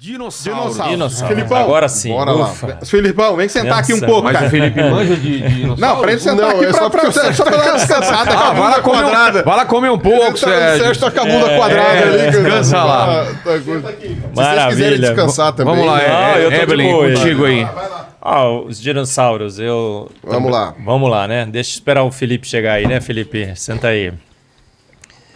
Dinossauros. Filipão, agora sim. Bora Ufa. lá. Filipão, vem sentar aqui um pouco, Mas cara. o Felipe manja de dinossauro? Não, pra ele sentar aqui só pra dar uma descansada com a vai lá bunda comer quadrada. Vai lá comer um pouco, O Sérgio. Sérgio tá com a bunda quadrada ali. descansa lá. Se vocês quiserem Maravilha. descansar também. Vamos lá, Não, eu tô de Evelyn, boa aí. contigo aí. Os dinossauros, Vamos lá. Vamos lá, né? Deixa eu esperar o Felipe chegar aí, né, Felipe? Senta aí.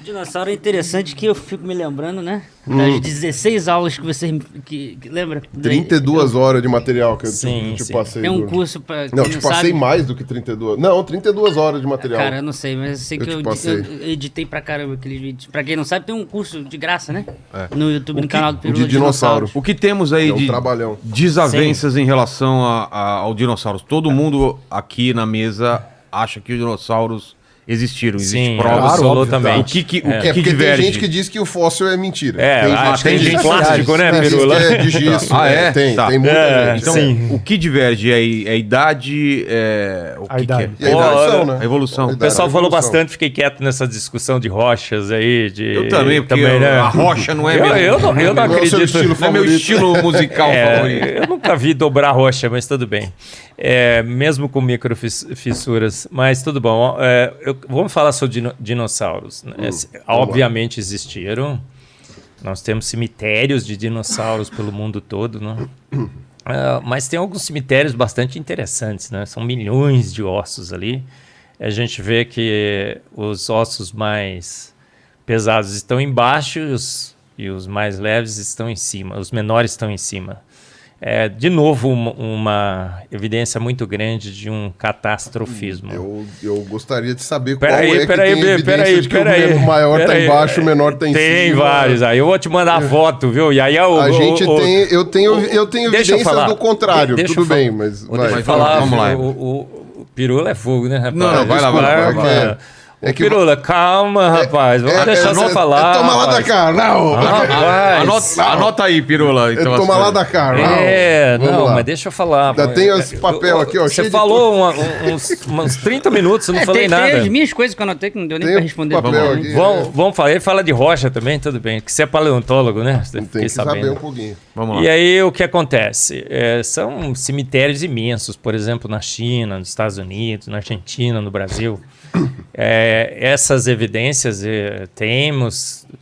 Dinossauro é interessante que eu fico me lembrando, né? Das 16 aulas que você que lembra? 32 horas de material que eu Sim, te sim. passei. É um curso pra Não, quem te não passei sabe. mais do que 32. Não, 32 horas de material. Cara, eu não sei, mas eu sei Eu que te eu passei. editei pra caramba aqueles vídeos. Pra quem não sabe, tem um curso de graça, né? É. No YouTube, no canal do Pirula. de dinossauro. O que temos aí É um de trabalhão. desavenças em relação ao dinossauros? Todo mundo aqui na mesa acha que os dinossauros existiram. Existe Sim, provas. absolutamente. O que É porque tem diverge? gente que diz que o fóssil é mentira. Tem gente plástico, né, que diz Pirula? que é de gesso. Ah, é? Tem, Tá. tem muita gente. Então, Sim. o que diverge é a idade, o A que idade. que E a é? evolução, né? A evolução. O pessoal falou bastante, fiquei quieto nessa discussão de rochas aí. Eu também, porque né? a rocha não é Eu não Não é o seu acredito. estilo não é meu favorito. estilo musical favorito. Eu nunca vi dobrar rocha, mas tudo bem. Mesmo com microfissuras, mas tudo bom. Vamos falar sobre dinossauros. Né? Obviamente existiram. Nós temos cemitérios de dinossauros pelo mundo todo, né? Mas tem alguns cemitérios bastante interessantes, né? São milhões de ossos ali. A gente vê que os ossos mais pesados estão embaixo e os mais leves estão em cima. Os menores estão em cima. De novo, uma evidência muito grande de um catastrofismo. Eu gostaria de saber Peraí, qual é que tem evidência de que o maior tá embaixo, o menor tá em cima. Tem vários. Aí eu vou te mandar a foto, viu? E aí Eu tenho Deixa eu evidências falar. do contrário, Deixa tudo eu bem, mas Deixa vai. eu falar, vamos lá. o Pirula é fogo, né, rapaz? Não, vai lá, vai lá. É que Pirula, calma, rapaz. Vamos deixar só falar. Toma lá da rapaz. cá, não. Rapaz. Anota aí, Pirula. Então, Toma lá da cá, não. Vamos Não, lá. mas deixa eu falar. Ainda tem esse papel aqui, ó. Você cheio de falou uns 30 minutos, eu não falei tem nada. as minhas coisas que eu anotei que não deu nem Tem pra um responder. papel Vamos aqui. Vamos falar. Ele fala de rocha também, tudo bem. Que você é paleontólogo, né? Você Tem fiquei que saber sabendo. um pouquinho. Vamos lá. E aí o que acontece? São cemitérios imensos, por exemplo, na China, nos Estados Unidos, na Argentina, no Brasil. Essas evidências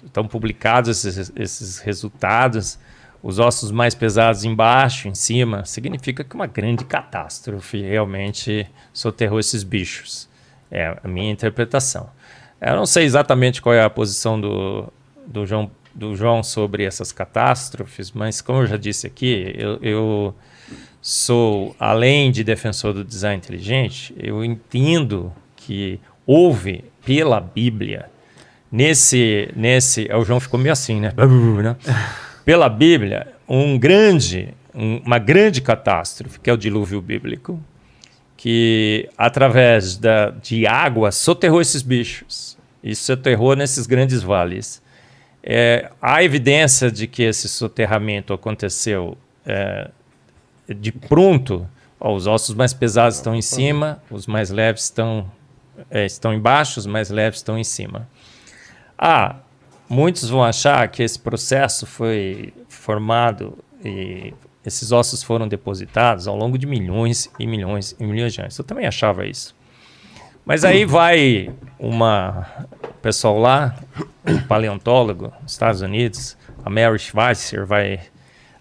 estão publicados esses resultados. Os ossos mais pesados embaixo, em cima, significa que uma grande catástrofe realmente soterrou esses bichos. É a minha interpretação. Eu não sei exatamente qual é a posição do João sobre essas catástrofes, mas como eu já disse aqui, eu sou, além de defensor do design inteligente, eu entendo que houve pela Bíblia, o João ficou meio assim, né? Pela Bíblia, uma grande catástrofe, que é o dilúvio bíblico, que através de água soterrou esses bichos e soterrou nesses grandes vales. Há evidência de que esse soterramento aconteceu de pronto. Os ossos mais pesados estão em cima, os mais leves estão embaixo, os mais leves estão em cima. Muitos vão achar que esse processo foi formado e esses ossos foram depositados ao longo de milhões e milhões e milhões de anos. Eu também achava isso. Mas aí vai o pessoal lá, um paleontólogo nos Estados Unidos, a Mary Schweitzer, vai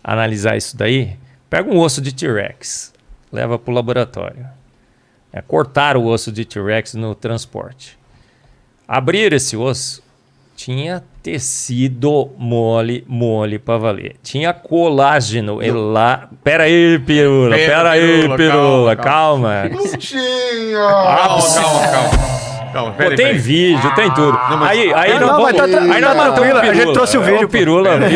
analisar isso daí, pega um osso de T-Rex, leva para o laboratório. Cortaram o osso de T-Rex no transporte. Abriram esse osso, tinha tecido mole para valer. Tinha colágeno. Pera aí, Pirula, calma. Não tinha! Calma. Pô, tem vídeo, tem tudo. Aí Não, não mas tá tranquilo, a gente trouxe o vídeo. Pirula. Tá Não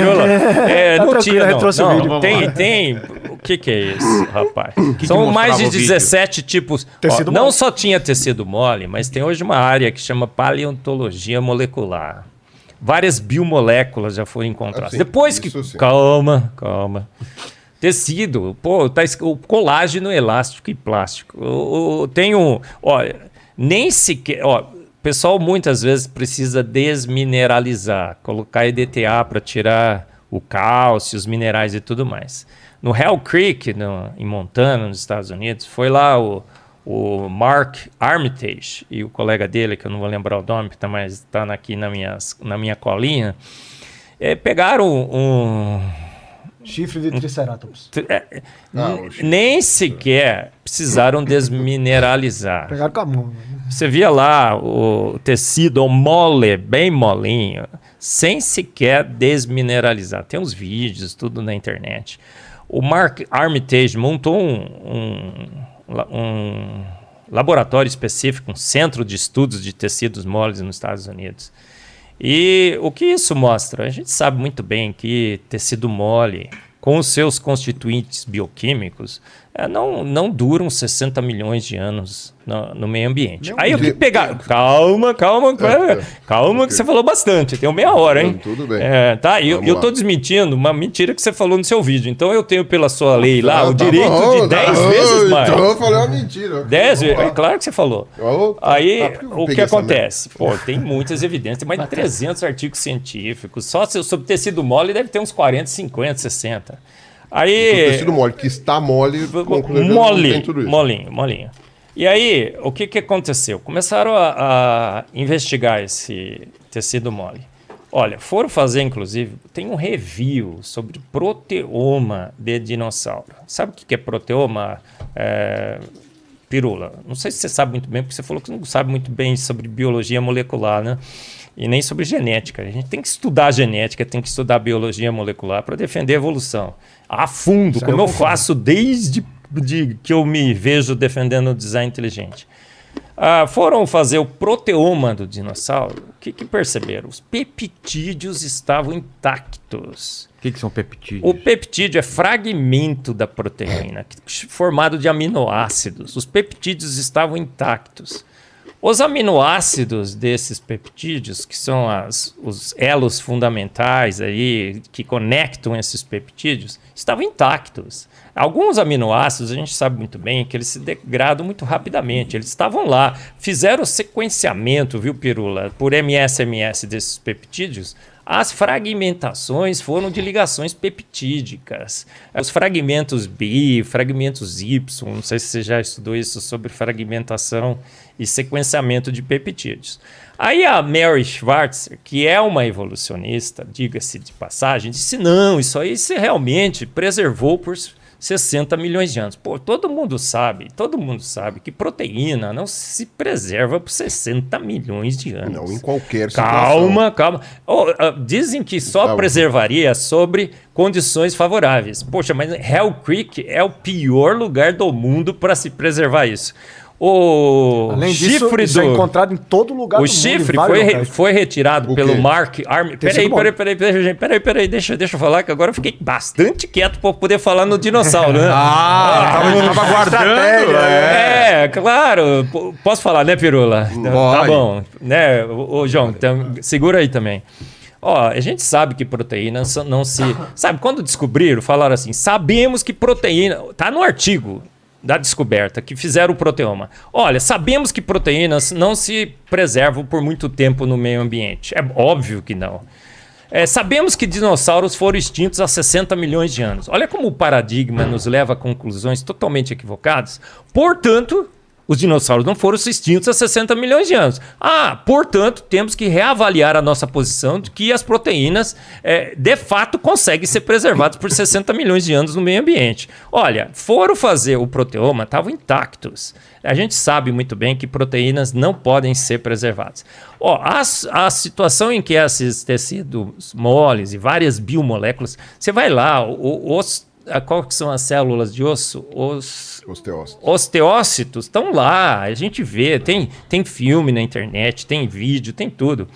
tranquilo, tinha, a gente não. trouxe o vídeo. Tem. O que é isso, rapaz? que São mostrava mais de o vídeo? 17 tipos. Tecido Não mole. só tinha tecido mole, mas tem hoje uma área que chama paleontologia molecular. Várias biomoléculas já foram encontradas. Sim, Depois que... isso sim. Calma. Tecido, o colágeno elástico e plástico. Tem um... Olha, nem sequer... o pessoal muitas vezes precisa desmineralizar, colocar EDTA para tirar o cálcio, os minerais e tudo mais. No Hell Creek, em Montana, nos Estados Unidos, foi lá o Mark Armitage e o colega dele, que eu não vou lembrar o nome, mas está aqui na minha colinha, pegaram Chifre de Triceratops. Nem sequer precisaram desmineralizar. Pegaram com a mão. Né? Você via lá o tecido mole, bem molinho, sem sequer desmineralizar. Tem uns vídeos, tudo na internet. O Mark Armitage montou um laboratório específico, um centro de estudos de tecidos moles nos Estados Unidos. E o que isso mostra? A gente sabe muito bem que tecido mole, com os seus constituintes bioquímicos, não duram 60 milhões de anos no meio ambiente. Aí o que pegar... Calma, que você falou bastante. Tem meia hora, hein? Tudo bem. Tá? E eu estou desmentindo uma mentira que você falou no seu vídeo. Então eu tenho, pela sua lei lá, o direito de 10 vezes mais. Então eu falei uma mentira. 10 vezes? É claro que você falou. Aí, o que essa acontece? Pô, tem muitas evidências, tem mais de 300 artigos científicos. Só sobre tecido mole deve ter uns 40, 50, 60. Aí... O tecido mole, que está mole, tem tudo isso. Molinho. E aí, o que aconteceu? Começaram a investigar esse tecido mole. Olha, foram fazer, inclusive, tem um review sobre proteoma de dinossauro. Sabe o que é proteoma, Pirula? Não sei se você sabe muito bem, porque você falou que não sabe muito bem sobre biologia molecular, né? E nem sobre genética. A gente tem que estudar genética, tem que estudar biologia molecular para defender a evolução. A fundo, como eu faço desde que eu me vejo defendendo o design inteligente. Foram fazer o proteoma do dinossauro. O que perceberam? Os peptídeos estavam intactos. O que são peptídeos? O peptídeo é fragmento da proteína, formado de aminoácidos. Os peptídeos estavam intactos. Os aminoácidos desses peptídeos, que são os elos fundamentais aí, que conectam esses peptídeos, estavam intactos. Alguns aminoácidos, a gente sabe muito bem que eles se degradam muito rapidamente. Eles estavam lá, fizeram o sequenciamento, viu, Pirula, por MS desses peptídeos. As fragmentações foram de ligações peptídicas. Os fragmentos B, fragmentos Y, não sei se você já estudou isso sobre fragmentação e sequenciamento de peptídeos. Aí a Mary Schwartzer, que é uma evolucionista, diga-se de passagem, disse, não, isso aí se realmente preservou por 60 milhões de anos. Pô, todo mundo sabe que proteína não se preserva por 60 milhões de anos. Não, em qualquer situação. Calma. Dizem que só preservaria sobre condições favoráveis. Poxa, mas Hell Creek é o pior lugar do mundo para se preservar isso. Além disso, isso é encontrado em todo lugar do mundo. O chifre foi retirado pelo Mark Armitage. Peraí, deixa eu falar, que agora eu fiquei bastante quieto para poder falar no dinossauro, né? Tava guardando. Claro. Posso falar, né, Pirula? Tá bom. Né, João, então, segura aí também. A gente sabe que proteínas não se... Sabe, quando descobriram, falaram assim, sabemos que proteína... Tá no artigo da descoberta, que fizeram o proteoma. Olha, sabemos que proteínas não se preservam por muito tempo no meio ambiente. É óbvio que não. Sabemos que dinossauros foram extintos há 60 milhões de anos. Olha como o paradigma nos leva a conclusões totalmente equivocadas. Portanto, os dinossauros não foram extintos há 60 milhões de anos. Portanto, temos que reavaliar a nossa posição de que as proteínas, de fato, conseguem ser preservadas por 60 milhões de anos no meio ambiente. Olha, foram fazer o proteoma, estavam intactos. A gente sabe muito bem que proteínas não podem ser preservadas. A situação em que esses tecidos moles e várias biomoléculas, você vai lá, qual que são as células de osso? Os osteócitos estão lá, a gente vê, tem filme na internet, tem vídeo, tem tudo.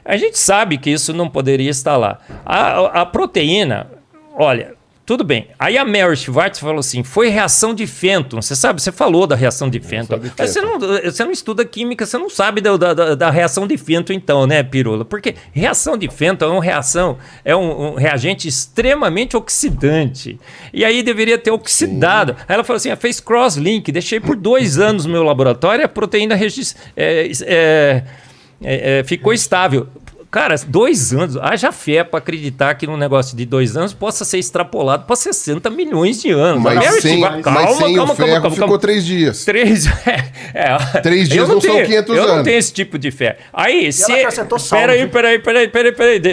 A gente sabe que isso não poderia estar lá. A proteína, olha, tudo bem. Aí a Mary Schwartz falou assim, foi reação de Fenton. Você sabe, você falou da reação de Fenton. Mas você não estuda química, você não sabe da reação de Fenton então, né, Pirula? Porque reação de Fenton é um reagente extremamente oxidante. E aí deveria ter oxidado. Aí ela falou assim, fez cross-link, deixei por 2 anos no meu laboratório, a proteína ficou estável. Cara, 2 anos, haja fé para acreditar que num negócio de 2 anos possa ser extrapolado para 60 milhões de anos. Mas sem o ferro ficou 3 dias. 3 dias não são 500 anos. Eu não tenho esse tipo de fé. Aí, se... Peraí.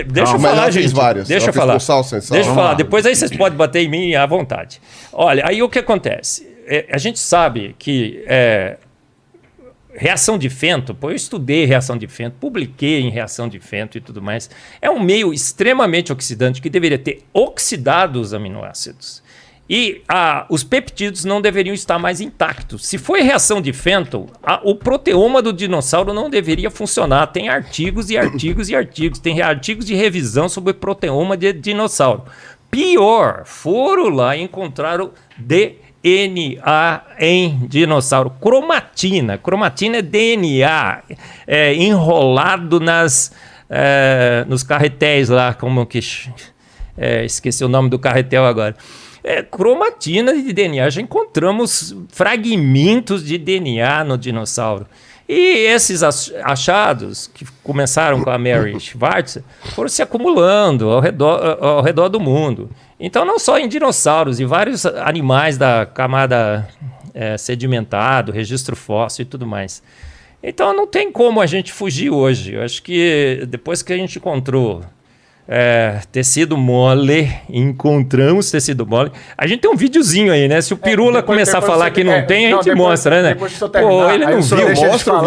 Deixa eu falar, gente. Deixa eu falar. Com sal, sem sal. Deixa eu falar. Depois aí vocês podem bater em mim à vontade. Olha, aí o que acontece? A gente sabe que reação de Fenton, eu estudei reação de Fenton, publiquei em reação de Fenton e tudo mais. É um meio extremamente oxidante que deveria ter oxidado os aminoácidos. E os peptídeos não deveriam estar mais intactos. Se foi reação de Fenton, o proteoma do dinossauro não deveria funcionar. Tem artigos e artigos e artigos. Tem artigos de revisão sobre o proteoma de dinossauro. Pior, foram lá e encontraram DNA em dinossauro. Cromatina. Cromatina é DNA enrolado nos carretéis lá. Como que... esqueci o nome do carretel agora. Cromatina de DNA. Já encontramos fragmentos de DNA no dinossauro. E esses achados, que começaram com a Mary Schwartz, foram se acumulando ao redor do mundo. Então, não só em dinossauros, e vários animais da camada sedimentar, do registro fóssil e tudo mais. Então, não tem como a gente fugir hoje. Eu acho que depois que a gente encontrou tecido mole, encontramos tecido mole. A gente tem um videozinho aí, né? Se o Pirula começar a falar que não tem, a gente mostra, né? Pô, ele não viu.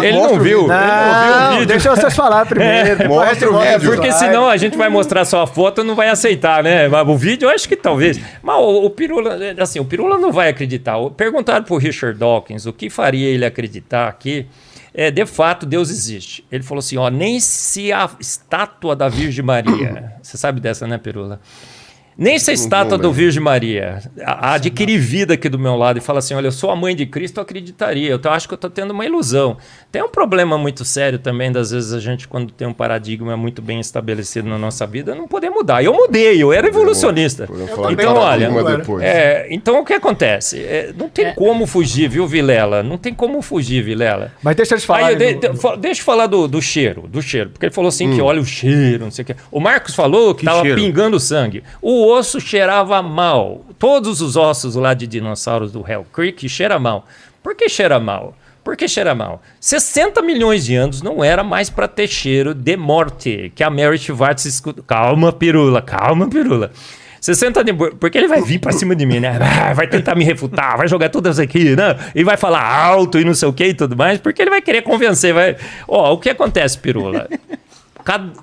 Ele não viu. Não, deixa vocês falar primeiro. Mostra o vídeo. Porque senão a gente vai mostrar só a foto e não vai aceitar, né? O vídeo eu acho que talvez. Mas o Pirula, assim, o Pirula não vai acreditar. Perguntaram pro Richard Dawkins o que faria ele acreditar que de fato, Deus existe. Ele falou assim, nem se a estátua da Virgem Maria... Você sabe dessa, né, Pirula? Nem se a estátua do Virgem Maria adquirir vida aqui do meu lado e fala assim, olha, eu sou a mãe de Cristo, eu acreditaria. Eu acho que eu estou tendo uma ilusão. Tem um problema muito sério também, das vezes a gente, quando tem um paradigma muito bem estabelecido na nossa vida, não poder mudar. Eu mudei, eu era evolucionista. Então, olha, então o que acontece? Não tem como fugir, viu, Vilela? Não tem como fugir, Vilela. Mas deixa eles falarem. Deixa eu falar do cheiro, porque ele falou assim que olha o cheiro, não sei o que. O Marcos falou que estava pingando sangue. O osso cheirava mal. Todos os ossos lá de dinossauros do Hell Creek cheiram mal. Por que cheira mal? Por que cheira mal? 60 milhões de anos não era mais para ter cheiro de morte, que a Mary Schwartz escuta. Calma, Pirula. 60 de... Porque ele vai vir pra cima de mim, né? Vai tentar me refutar, vai jogar tudo isso aqui, né? E vai falar alto e não sei o que e tudo mais, porque ele vai querer convencer. O que acontece, Pirula?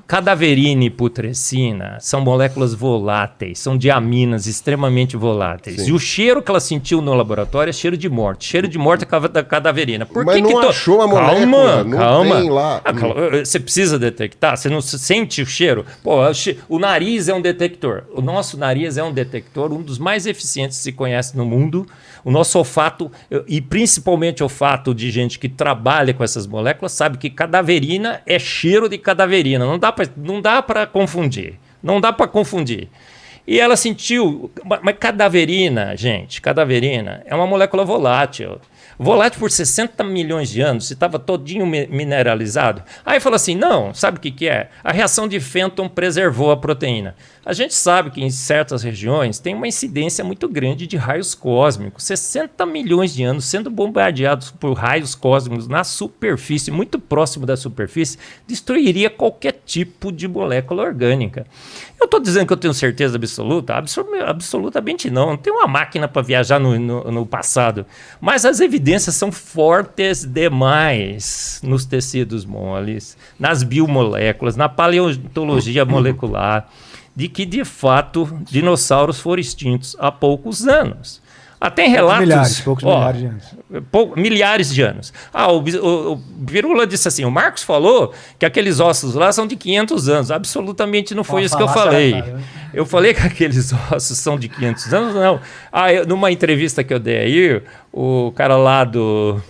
Cadaverina e putrescina são moléculas voláteis, são diaminas extremamente voláteis. Sim. E o cheiro que ela sentiu no laboratório é cheiro de morte. Cheiro de morte é da cadaverina. Mas não achou a molécula, calma. Tem lá. Você precisa detectar, você não sente o cheiro. Pô, o nariz é um detector. O nosso nariz é um detector, um dos mais eficientes que se conhece no mundo. O nosso olfato, e principalmente o olfato de gente que trabalha com essas moléculas, sabe que cadaverina é cheiro de cadaverina. Não dá para confundir. Não dá para confundir. E ela sentiu... Mas cadaverina, gente, cadaverina é uma molécula volátil. Volátil por 60 milhões de anos, se estava todinho mineralizado. Aí falou assim, não, sabe o que é? A reação de Fenton preservou a proteína. A gente sabe que em certas regiões tem uma incidência muito grande de raios cósmicos. 60 milhões de anos sendo bombardeados por raios cósmicos na superfície, muito próximo da superfície, destruiria qualquer tipo de molécula orgânica. Eu estou dizendo que eu tenho certeza absoluta? Absolutamente não. Não tenho uma máquina para viajar no passado. Mas as evidências são fortes demais nos tecidos moles, nas biomoléculas, na paleontologia molecular, de que, de fato, dinossauros foram extintos há poucos anos. Tem relatos... Milhares de anos. Milhares de anos. O Pirula disse assim, o Marcos falou que aqueles ossos lá são de 500 anos. Absolutamente não foi isso que eu falei. Eu falei que aqueles ossos são de 500 anos, não. Numa entrevista que eu dei aí, o cara lá do...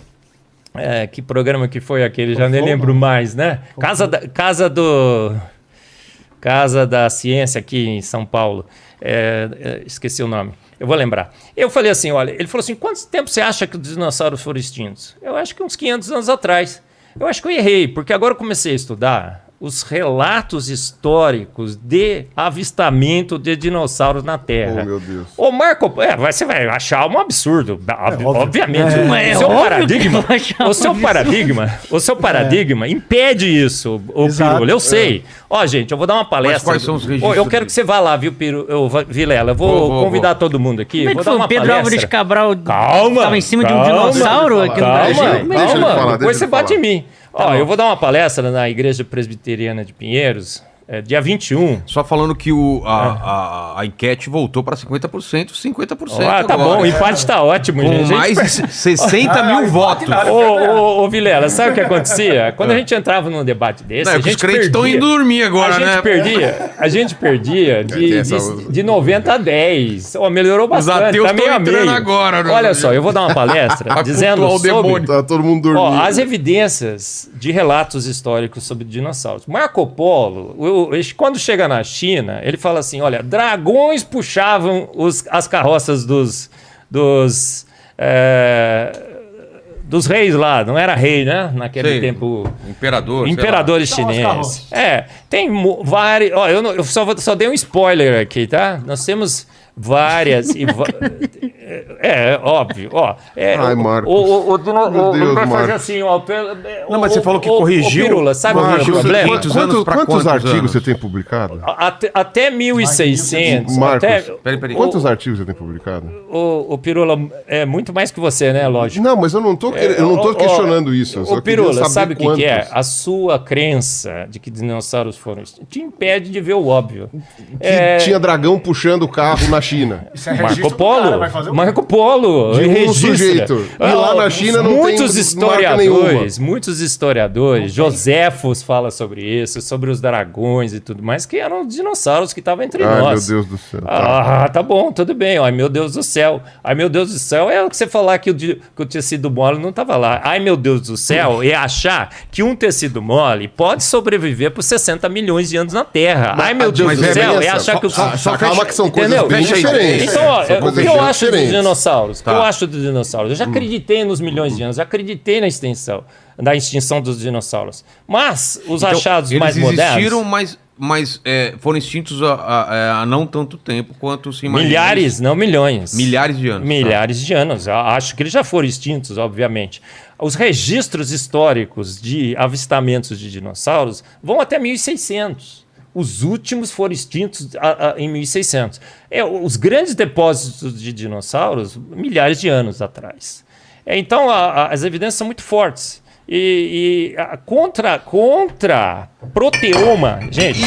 que programa que foi aquele? Já nem lembro mais, né? Casa da Ciência aqui em São Paulo. Esqueci o nome. Eu vou lembrar. Eu falei assim, olha, ele falou assim, quanto tempo você acha que os dinossauros foram extintos? Eu acho que uns 500 anos atrás. Eu acho que eu errei, porque agora eu comecei a estudar os relatos históricos de avistamento de dinossauros na Terra. Oh, meu Deus. O Marco, você vai achar um absurdo, obviamente. O seu paradigma impede isso, o Pirula. Eu sei. Ó, gente, eu vou dar uma palestra. Mas quais são os registros? Eu quero que você vá lá, viu, Vilela? Eu vou convidar todo mundo aqui. Como é que vou foi? dar uma O Pedro palestra. Álvares Cabral Calma, estava em cima de um dinossauro aqui no Brasil? Calma, depois você bate em mim. mim. Ó, eu vou dar uma palestra na Igreja Presbiteriana de Pinheiros, dia 21. Só falando que a enquete voltou para 50%, 50%. Ah, tá agora. bom, o empate tá ótimo, Com gente. mais de 60 mil votos. Ô, Vilela, sabe o que acontecia? Quando a gente entrava num debate desse, Não, a os gente crentes estão perdia. indo dormir agora, A gente perdia de 90 a 10. Ó, melhorou bastante. ateus Tá meio estão a meio. entrando agora, né? Olha só, eu vou dar uma palestra dizendo cultuar o sobre... demônio. Tá todo mundo dormindo. Ó, as evidências de relatos históricos sobre dinossauros. Marco Polo, quando chega na China, ele fala assim, olha, dragões puxavam as carroças dos reis lá, não era rei, né? Naquele Sei. tempo... Imperadores chineses. Tem vários... Ó, eu só dei um spoiler aqui, tá? Nós temos várias... óbvio. Ó, Ai, Marcos. ele vai fazer Marcos. assim, ó... Não, mas você falou que corrigiu. Pirula, sabe Marcos, o problema? Quantos artigos você tem publicado? Até 1.600... Marcos, Peraí. quantos artigos você tem publicado? O Pirula é muito mais que você, né? Lógico. Não, mas eu não tô questionando isso. Eu só O queria Pirula, saber sabe o que é? quantos. A sua crença de que dinossauros foram te impede de ver o óbvio. Que tinha dragão puxando o carro na China. Isso é Marco registro do Polo. cara, vai fazer o quê? Marco Polo. De um registra. sujeito. E lá na China não muitos tem marca nenhuma. Muitos historiadores, Joséfos fala sobre isso, sobre os dragões e tudo mais, que eram dinossauros que estavam entre Ai, nós. meu Deus do céu. Tá. Tá bom, tudo bem. Ai, meu Deus do céu. Ai, meu Deus do céu é o que você falar que o tecido mole não estava lá. Ai, meu Deus do céu é achar que um tecido mole pode sobreviver por 60 milhões de anos na Terra. Ai, meu Deus do céu é achar que o... Calma que são coisas Entendeu? bem diferentes. Então, ó, São o coisas que eu acho dos diferentes. dinossauros? Tá. Eu acho dos dinossauros. Eu já acreditei nos milhões de anos, já acreditei na extinção dos dinossauros. Mas os achados eles mais existiram, modernos... mas foram extintos há não tanto tempo quanto se imagina. Milhares, não milhões. Milhares de anos. Milhares de anos. Eu acho que eles já foram extintos, obviamente. Os registros históricos de avistamentos de dinossauros vão até 1600. Os últimos foram extintos em 1600. Os grandes depósitos de dinossauros, milhares de anos atrás. Então, as evidências são muito fortes. Contra proteoma, gente,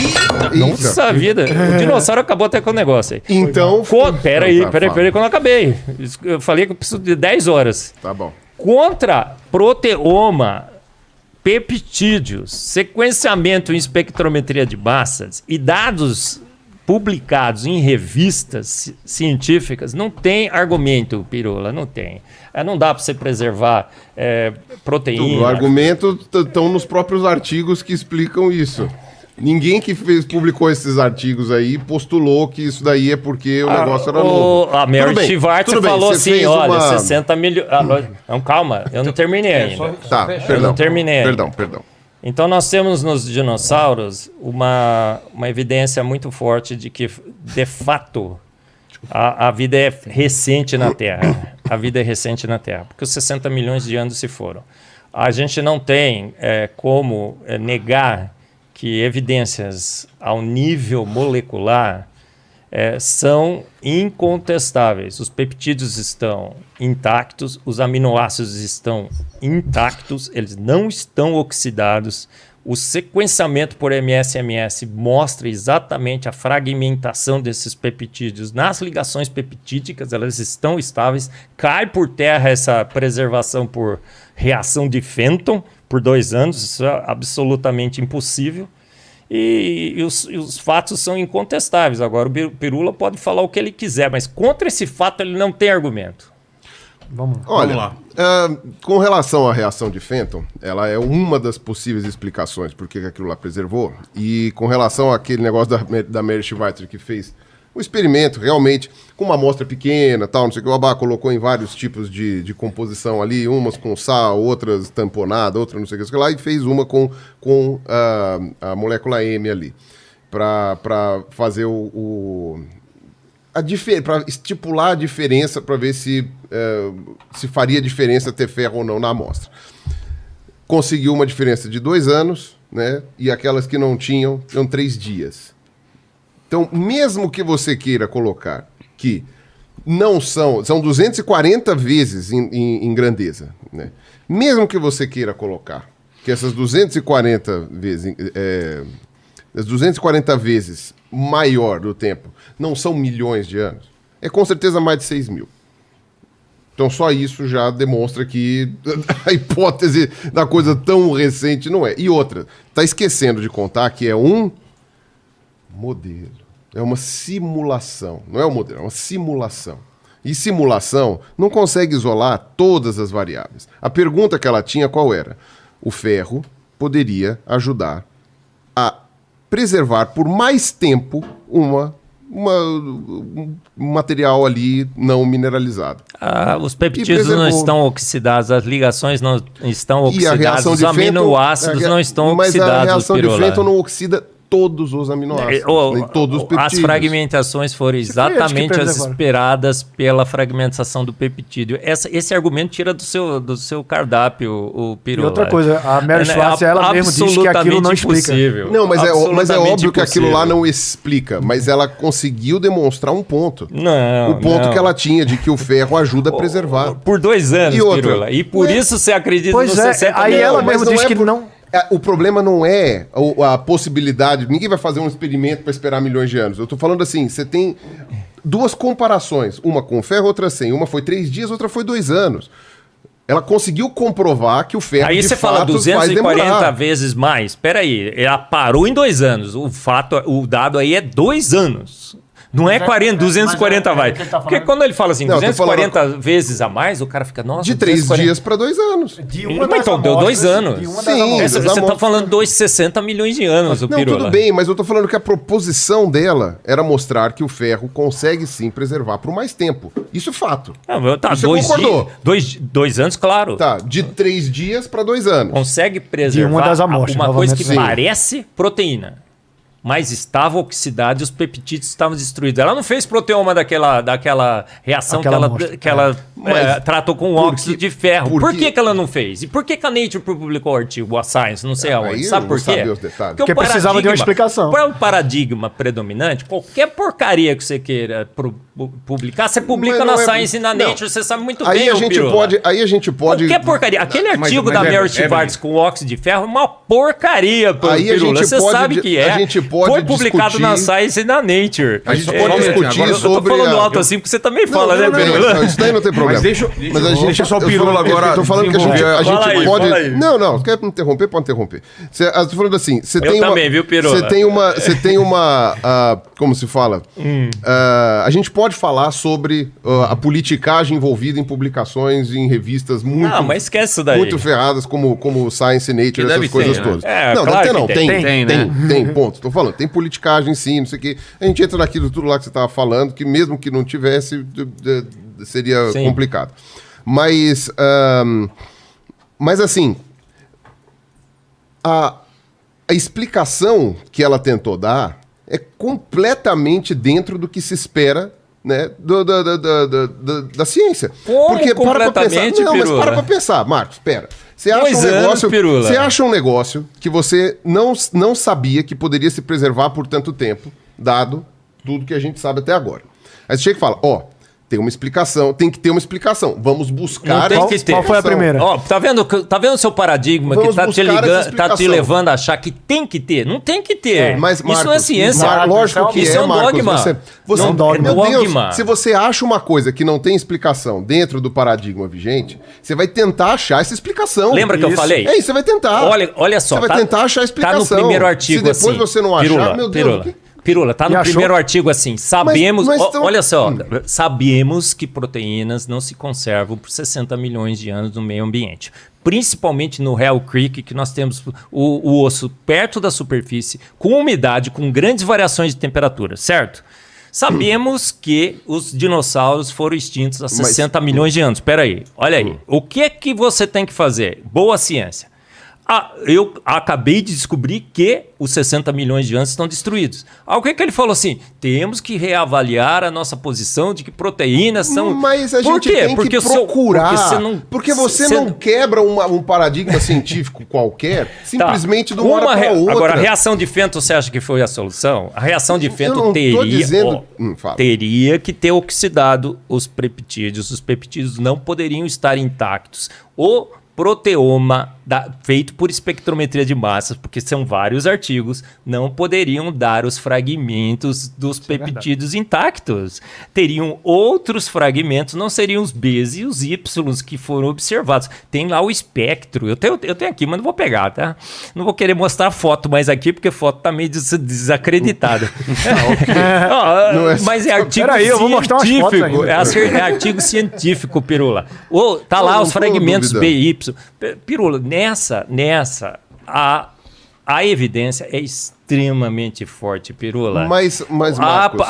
nossa vida, o dinossauro acabou até com o negócio aí. Então... Peraí, Tá, fala. quando eu acabei. Eu falei que eu preciso de 10 horas. Tá bom. Contra proteoma, peptídeos, sequenciamento em espectrometria de massas e dados publicados em revistas científicas, não tem argumento, Pirula, não tem. Não dá para você preservar proteína. O argumento estão nos próprios artigos que explicam isso. Ninguém que publicou esses artigos aí postulou que isso daí é porque o negócio era novo. A Mary Schwartz falou você assim, fez olha, uma... 60 milhões... calma, eu não terminei ainda. Tá, Eu perdão. não terminei ainda. Perdão. Então nós temos nos dinossauros uma evidência muito forte de que, de fato, a vida é recente na Terra. A vida é recente na Terra, porque os 60 milhões de anos se foram. A gente não tem como negar que evidências ao nível molecular são incontestáveis. Os peptídeos estão intactos, os aminoácidos estão intactos, eles não estão oxidados. O sequenciamento por MS-MS mostra exatamente a fragmentação desses peptídeos nas ligações peptídicas, elas estão estáveis. Cai por terra essa preservação por reação de Fenton por 2 anos, isso é absolutamente impossível. E os fatos são incontestáveis. Agora, o Pirula pode falar o que ele quiser, mas contra esse fato ele não tem argumento. Olha, Vamos lá. Com relação à reação de Fenton, ela é uma das possíveis explicações por que aquilo lá preservou. E com relação àquele negócio da Mary Schweitzer que fez Um experimento, realmente, com uma amostra pequena, tal, não sei o que, o Abá colocou em vários tipos de composição ali, umas com sal, outras tamponadas, outras não sei o que lá, e fez uma com a molécula M ali, para fazer para estipular a diferença, para ver se faria diferença ter ferro ou não na amostra. Conseguiu uma diferença de 2 anos, né? E aquelas que não tinham 3 dias. Então, mesmo que você queira colocar que não são 240 vezes em grandeza, né? Mesmo que você queira colocar que essas 240 vezes, as 240 vezes maior do tempo não são milhões de anos, é com certeza mais de 6 mil. Então só isso já demonstra que a hipótese da coisa tão recente não é. E outra, tá esquecendo de contar que é um modelo. É uma simulação. Não é um modelo, é uma simulação. E simulação não consegue isolar todas as variáveis. A pergunta que ela tinha qual era? O ferro poderia ajudar a preservar por mais tempo um material ali não mineralizado. Os peptídeos não estão oxidados, as ligações não estão oxidadas, os aminoácidos não estão oxidados. Mas a reação de Fenton não oxida todos os aminoácidos, nem todos os peptídeos. As fragmentações foram exatamente as esperadas pela fragmentação do peptídeo. Esse argumento tira do seu cardápio, o Pirula. E outra coisa, a Mary Schwartz, ela mesma diz que aquilo não explica. Não, mas é óbvio que aquilo lá não explica, mas ela conseguiu demonstrar um ponto. Não, o ponto que ela tinha de que o ferro ajuda a preservar. Por 2 anos, Pirula. E por isso você acredita no 60 Aí ela mesma diz que não... O problema não é a possibilidade. Ninguém vai fazer um experimento para esperar milhões de anos. Eu tô falando assim, você tem 2 comparações. Uma com ferro, outra sem. Uma foi 3 dias, outra foi 2 anos. Ela conseguiu comprovar que o ferro aí de você fato fala 240 vai demorar. vezes mais. Peraí, ela parou em 2 anos. O dado aí é 2 anos. Não é 240 vai. Porque quando ele fala assim, 240 vezes a mais, o cara fica, nossa... De 3 dias para 2 anos. Mas então deu 2 anos. Sim, você tá falando 260 milhões de anos, o Pirula. Tudo bem, mas eu tô falando que a proposição dela era mostrar que o ferro consegue sim preservar por mais tempo. Isso é fato. Você concordou? 2 anos, claro. Tá, de 3 dias para 2 anos. Consegue preservar uma coisa que parece proteína. Mas estava oxidada e os peptídeos estavam destruídos. Ela não fez proteoma daquela reação que ela tratou com óxido de ferro. Por que ela não fez? E por que a Nature publicou o artigo, a Science, não sei aonde? Sabe por quê? Porque precisava de uma explicação. Para o paradigma predominante, qualquer porcaria que você queira publicar, você publica na Science e na Nature, você sabe muito bem, Aí a gente pode... Qualquer porcaria. Aquele artigo da Mary Schwartz com óxido de ferro é uma porcaria, Pirula. Você sabe que é. Foi publicado na Science e na Nature. A gente pode discutir sobre... Eu tô falando alto assim, porque você também fala, né, Pirula? Isso daí não tem problema. Mas deixa só o Pirula agora. Eu tô falando que a gente pode... Não, quer me interromper? Pode interromper. Eu tô falando assim, você tem uma... também, viu, Pirula? Você tem uma... Como se fala? A gente pode falar sobre a politicagem envolvida em publicações em revistas muito... Não, mas esquece isso daí. Muito ferradas, como Science e Nature, essas coisas todas. Não, claro deve ter, não. Tem, ponto. Tô falando, tem politicagem sim, não sei o quê. A gente entra naquilo tudo lá que você estava falando, que mesmo que não tivesse, seria complicado. Mas assim, a explicação que ela tentou dar é completamente dentro do que se espera, né, da ciência. Como porque completamente, para pra pensar, Marcos, espera. Você acha um negócio que você não sabia que poderia se preservar por tanto tempo, dado tudo que a gente sabe até agora. Aí você chega e fala, tem uma explicação, tem que ter uma explicação. Vamos buscar... Qual foi a primeira? Tá vendo o seu paradigma que tá te levando a achar que tem que ter? Não tem que ter. Mas, Marcos, isso não é ciência. Lógico que isso é um dogma. Você, não, meu dogma. Deus, se você acha uma coisa que não tem explicação dentro do paradigma vigente, você vai tentar achar essa explicação. Lembra que eu falei? É isso, você vai tentar. Olha só. Você vai tentar achar a explicação. Tá no primeiro artigo se depois você não achar, meu Deus... Pirula, tá no primeiro artigo assim, sabemos, olha só, sabemos que proteínas não se conservam por 60 milhões de anos no meio ambiente. Principalmente no Hell Creek, que nós temos o osso perto da superfície, com umidade, com grandes variações de temperatura, certo? Sabemos que os dinossauros foram extintos há 60 milhões de anos. Espera aí, olha aí. O que é que você tem que fazer? Boa ciência. Eu acabei de descobrir que os 60 milhões de anos estão destruídos. O que ele falou assim? Temos que reavaliar a nossa posição de que proteínas são... Mas a gente tem que procurar. Porque você não quebra um paradigma científico qualquer, simplesmente de uma hora para outra. Agora, a reação de Fenton, você acha que foi a solução? A reação de Fenton teria que ter oxidado os peptídeos. Os peptídeos não poderiam estar intactos. O proteoma feito por espectrometria de massas, porque são vários artigos, não poderiam dar os fragmentos dos peptídeos intactos. Teriam outros fragmentos, não seriam os Bs e os Ys que foram observados. Tem lá o espectro. Eu tenho aqui, mas não vou pegar, tá? Não vou querer mostrar a foto mais aqui, porque a foto tá meio desacreditada. Mas é artigo científico. Eu vou mostrar umas fotos ainda. É artigo científico, Pirula. Tá lá os fragmentos BY. Pirula, nessa a evidência é extremamente forte, Pirula. Mas Marcos...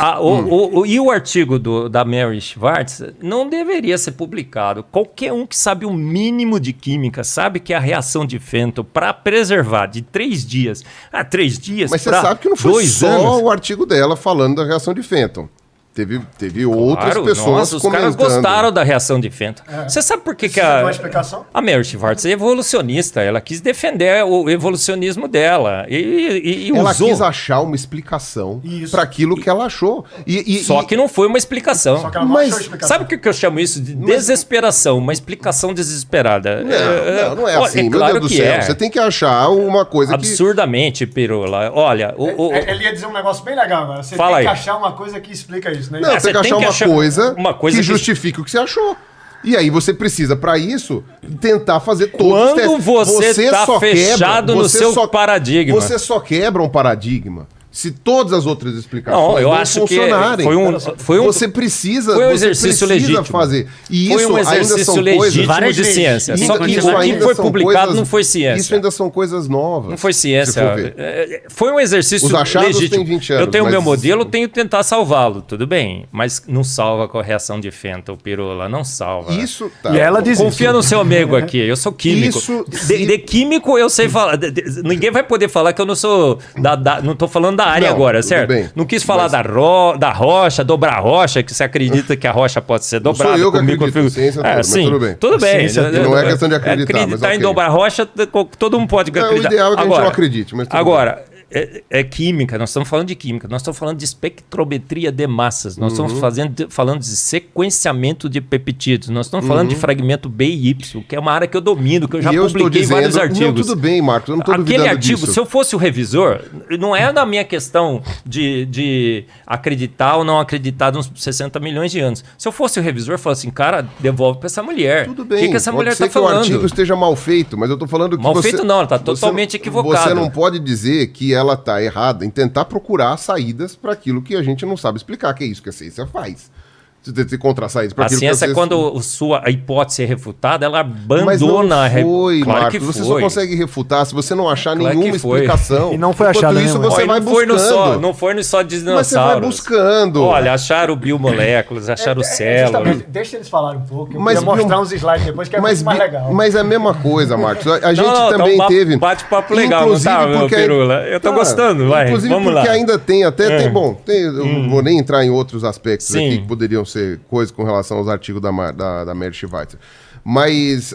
E o artigo da Mary Schwartz não deveria ser publicado. Qualquer um que sabe o mínimo de química sabe que a reação de Fenton, para preservar de 3 dias a 3 dias... Mas você sabe que não foi só o artigo dela falando da reação de Fenton. Teve outras pessoas os comentando. Caras gostaram da reação de Fenton. Você sabe por que uma explicação? A Mary Schwartz é evolucionista. Ela quis defender o evolucionismo dela. E ela usou. quis achar uma explicação para aquilo que ela achou. Só que não foi uma explicação. Só que ela não achou a explicação. Sabe o que eu chamo isso de desesperação? Uma explicação desesperada. Não é assim, meu Deus do céu. Você tem que achar uma coisa absurdamente, Pirula. Olha... Ele ia dizer um negócio bem legal agora. Você tem que achar uma coisa que explica isso. Né? Não, você tem que achar uma coisa que justifique o que você achou. E aí você precisa, para isso, tentar fazer todos os testes. Quando você está fechado no seu paradigma. Você só quebra um paradigma se todas as outras explicações não funcionarem. Você precisa exercício legítimo. Fazer. E foi isso um exercício ainda legítimo de ciência. Só que o que foi publicado não foi ciência. Isso ainda são coisas novas. Não foi ciência. Foi um exercício Os achados legítimo. Têm 20 anos, eu tenho o meu modelo, tenho que tentar salvá-lo, tudo bem. Mas não salva com a reação de Fenton, Pirula, não salva. Isso tá. E ela diz confia no seu amigo aqui, eu sou químico. De químico eu sei falar. Ninguém vai poder falar que eu não sou. Não tô falando da área agora, certo? Bem, não quis falar da rocha, dobrar a rocha, que você acredita que a rocha pode ser dobrada. Sou eu que acredito, ciência toda, sim, tudo bem. Tudo bem. Não é questão de acreditar, mas em dobrar a rocha, todo mundo pode acreditar. O ideal é que a gente não acredite, mas agora, é química, nós estamos falando de química, nós estamos falando de espectrometria de massas, nós estamos falando de sequenciamento de peptídeos, nós estamos falando de fragmento B e Y, que é uma área que eu domino, que eu já publiquei vários artigos. Não, tudo bem, Marcos, eu não estou duvidando Aquele artigo, disso. se eu fosse o revisor, não é na minha questão de acreditar ou não acreditar nos 60 milhões de anos. Se eu fosse o revisor, eu falasse assim, cara, devolve para essa mulher. Tudo bem, o que essa mulher está falando? falando? Que o artigo esteja mal feito, mas eu estou falando que mal feito não, ela está totalmente equivocada. Você não pode dizer que ela está errada em tentar procurar saídas para aquilo que a gente não sabe explicar, que é isso que a ciência faz. Você tem que encontrar saídas para aquilo que a ciência... quando a hipótese é refutada, ela abandona... Mas não foi, claro Marcos, que você foi. só consegue refutar se você não achar Claro nenhuma explicação. E não foi achado isso nenhuma. você vai buscando. Não foi só de dinossauros. Mas você vai buscando. Olha, acharam biomoléculas, acharam células. Deixa eles falarem um pouco, eu queria mostrar uns slides depois que é muito mais legal. Mas é a mesma coisa, Marcos. A gente também teve... Bate-papo legal, não tá, meu Pirula? Eu tô gostando, vai, inclusive vamos lá. Porque ainda tem, eu não vou nem entrar em outros aspectos aqui que poderiam ser coisas com relação aos artigos da Mary Schwartz. Mas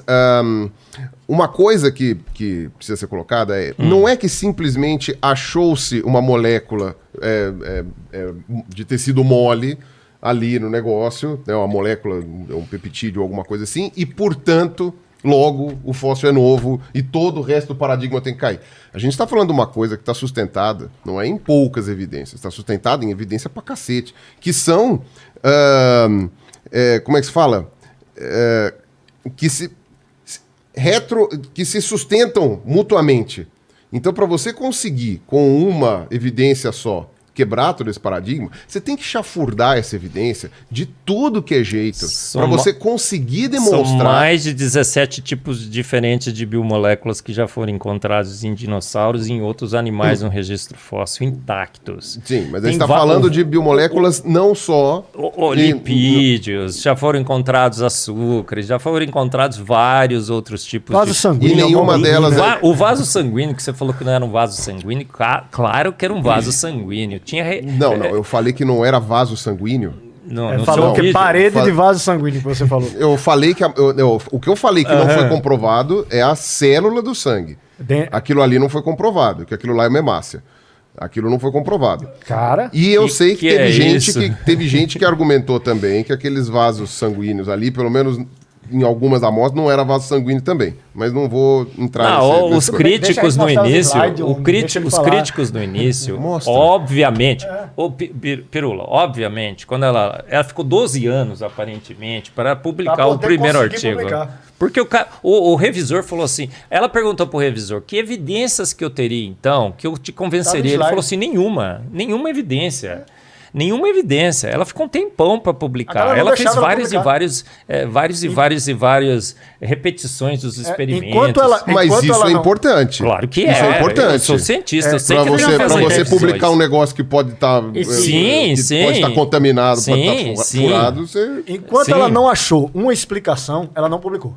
uma coisa que precisa ser colocada não é que simplesmente achou-se uma molécula de tecido mole ali no negócio, né, uma molécula, um peptídeo, alguma coisa assim, e, portanto, logo o fóssil é novo e todo o resto do paradigma tem que cair. A gente está falando de uma coisa que está sustentada, não é em poucas evidências, está sustentada em evidência pra cacete, que são... como é que se fala? Que se sustentam mutuamente. Então, para você conseguir, com uma evidência só, quebrar todo esse paradigma, você tem que chafurdar essa evidência de tudo que é jeito, para você conseguir demonstrar... São mais de 17 tipos diferentes de biomoléculas que já foram encontrados em dinossauros e em outros animais no registro fóssil intactos. Sim, mas a gente está falando de biomoléculas não só... Lipídios, já foram encontrados açúcares, já foram encontrados vários outros tipos vaso sanguíneo. E nenhuma delas... O vaso sanguíneo, que você falou que não era um vaso sanguíneo, claro que era um vaso sanguíneo. Não, eu falei que não era vaso sanguíneo. Não, falou que parede de vaso sanguíneo que você falou. Eu falei que... o que eu falei que não foi comprovado é a célula do sangue. Aquilo ali não foi comprovado, que aquilo lá é uma hemácia. Aquilo não foi comprovado. Cara... E eu sei que teve gente que argumentou também que aqueles vasos sanguíneos ali, pelo menos... em algumas amostras não era vaso sanguíneo também, mas não vou entrar os críticos no início, os críticos no início, obviamente, Pirula, obviamente, quando ela ficou 12 anos aparentemente para publicar o primeiro artigo. Porque o revisor falou assim, ela perguntou pro revisor, que evidências que eu teria então, que eu te convenceria? Ele falou assim, nenhuma evidência. Nenhuma evidência. Ela ficou um tempão para publicar. Ela fez várias repetições dos experimentos. Mas isso é importante. Claro que isso é importante. Eu sou cientista. Eu sei para você publicar um negócio que pode estar pode estar contaminado, pode estar furado. Enquanto ela não achou uma explicação, ela não publicou.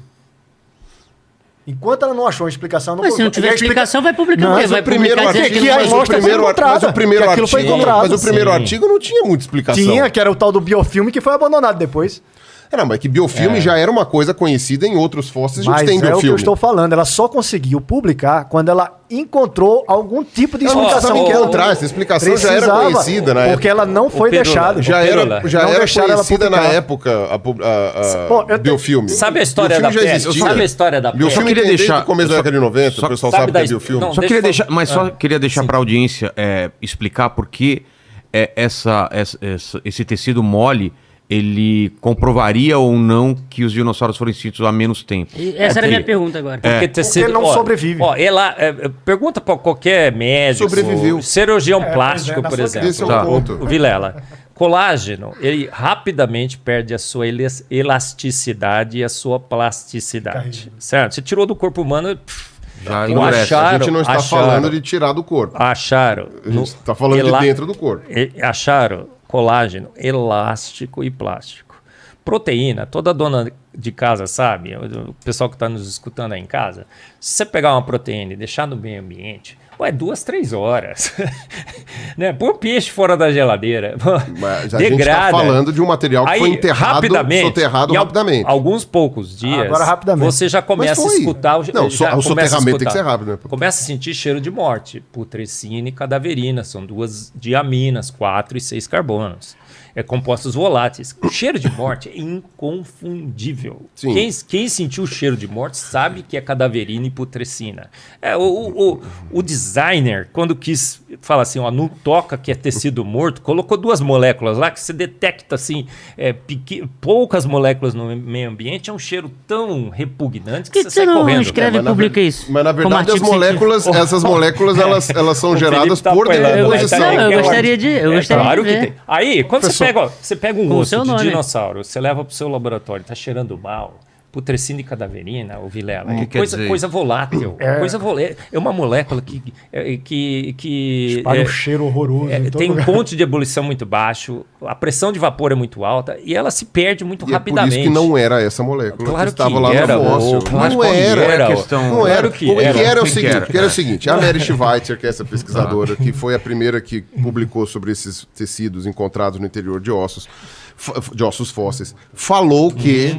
Enquanto ela não achou uma explicação, não publicou. Mas se não tiver explicação, vai publicar o quê? Vai publicar mas o primeiro artigo não tinha muita explicação. Tinha, que era o tal do biofilme que foi abandonado depois. Mas que biofilme já era uma coisa conhecida em outros fósseis. A gente tem biofilme. É o que eu estou falando. Ela só conseguiu publicar quando ela encontrou algum tipo de explicação. Essa explicação já era conhecida na época. Porque ela não foi deixada. Já era conhecida na época a biofilme. Sabe a história da pele? Sabe a história da pele? Biofilme desde o começo da década de 90. O pessoal sabe que é biofilme. Só queria deixar para a audiência explicar por que esse tecido mole ele comprovaria ou não que os dinossauros foram extintos há menos tempo. Essa era a minha pergunta agora. Porque não sobrevive. Pergunta para qualquer médico, cirurgião plástico, por exemplo. Esse é o ponto. O Vilela. Colágeno, ele rapidamente perde a sua elasticidade e a sua plasticidade. Certo? Você tirou do corpo humano... Já endurece. A gente não está falando de tirar do corpo. A gente está falando de dentro do corpo. Acharam colágeno elástico e plástico. Proteína, toda dona de casa sabe, o pessoal que está nos escutando aí em casa, se você pegar uma proteína e deixar no meio ambiente, 2, 3 horas. Né? Põe o peixe fora da geladeira. Mas a gente está falando de um material que foi soterrado rapidamente. Alguns poucos dias, agora, rapidamente. Você já começa a escutar... o soterramento tem que ser rápido. Né? Começa a sentir cheiro de morte. Putrescina e cadaverina. São 2 diaminas, 4 e 6 carbonos. Compostos voláteis. O cheiro de morte é inconfundível. Quem sentiu o cheiro de morte sabe que é cadaverina e putrescina. O designer, quando quis falar assim, não toca que é tecido morto, colocou 2 moléculas lá que se detecta assim, poucas moléculas no meio ambiente, é um cheiro tão repugnante que você sai correndo. Não escreve e publica isso? Mas na verdade essas moléculas elas são geradas por decomposição. Eu gostaria de Claro ver. Que tem. Aí, quando você pega um osso de dinossauro, você leva para o seu laboratório, está cheirando mal, putrescina e cadaverina, ou Vilela, coisa volátil. É uma molécula que espalha um cheiro horroroso. Tem um ponto de ebulição muito baixo, a pressão de vapor é muito alta e ela se perde muito rapidamente. É por isso que não era essa molécula claro que estava que lá era, no fóssil. Não era. Não era. O que era o seguinte, a Mary Schweitzer, Schweitzer, que é essa pesquisadora, que foi a primeira que publicou sobre esses tecidos encontrados no interior de ossos fósseis, falou que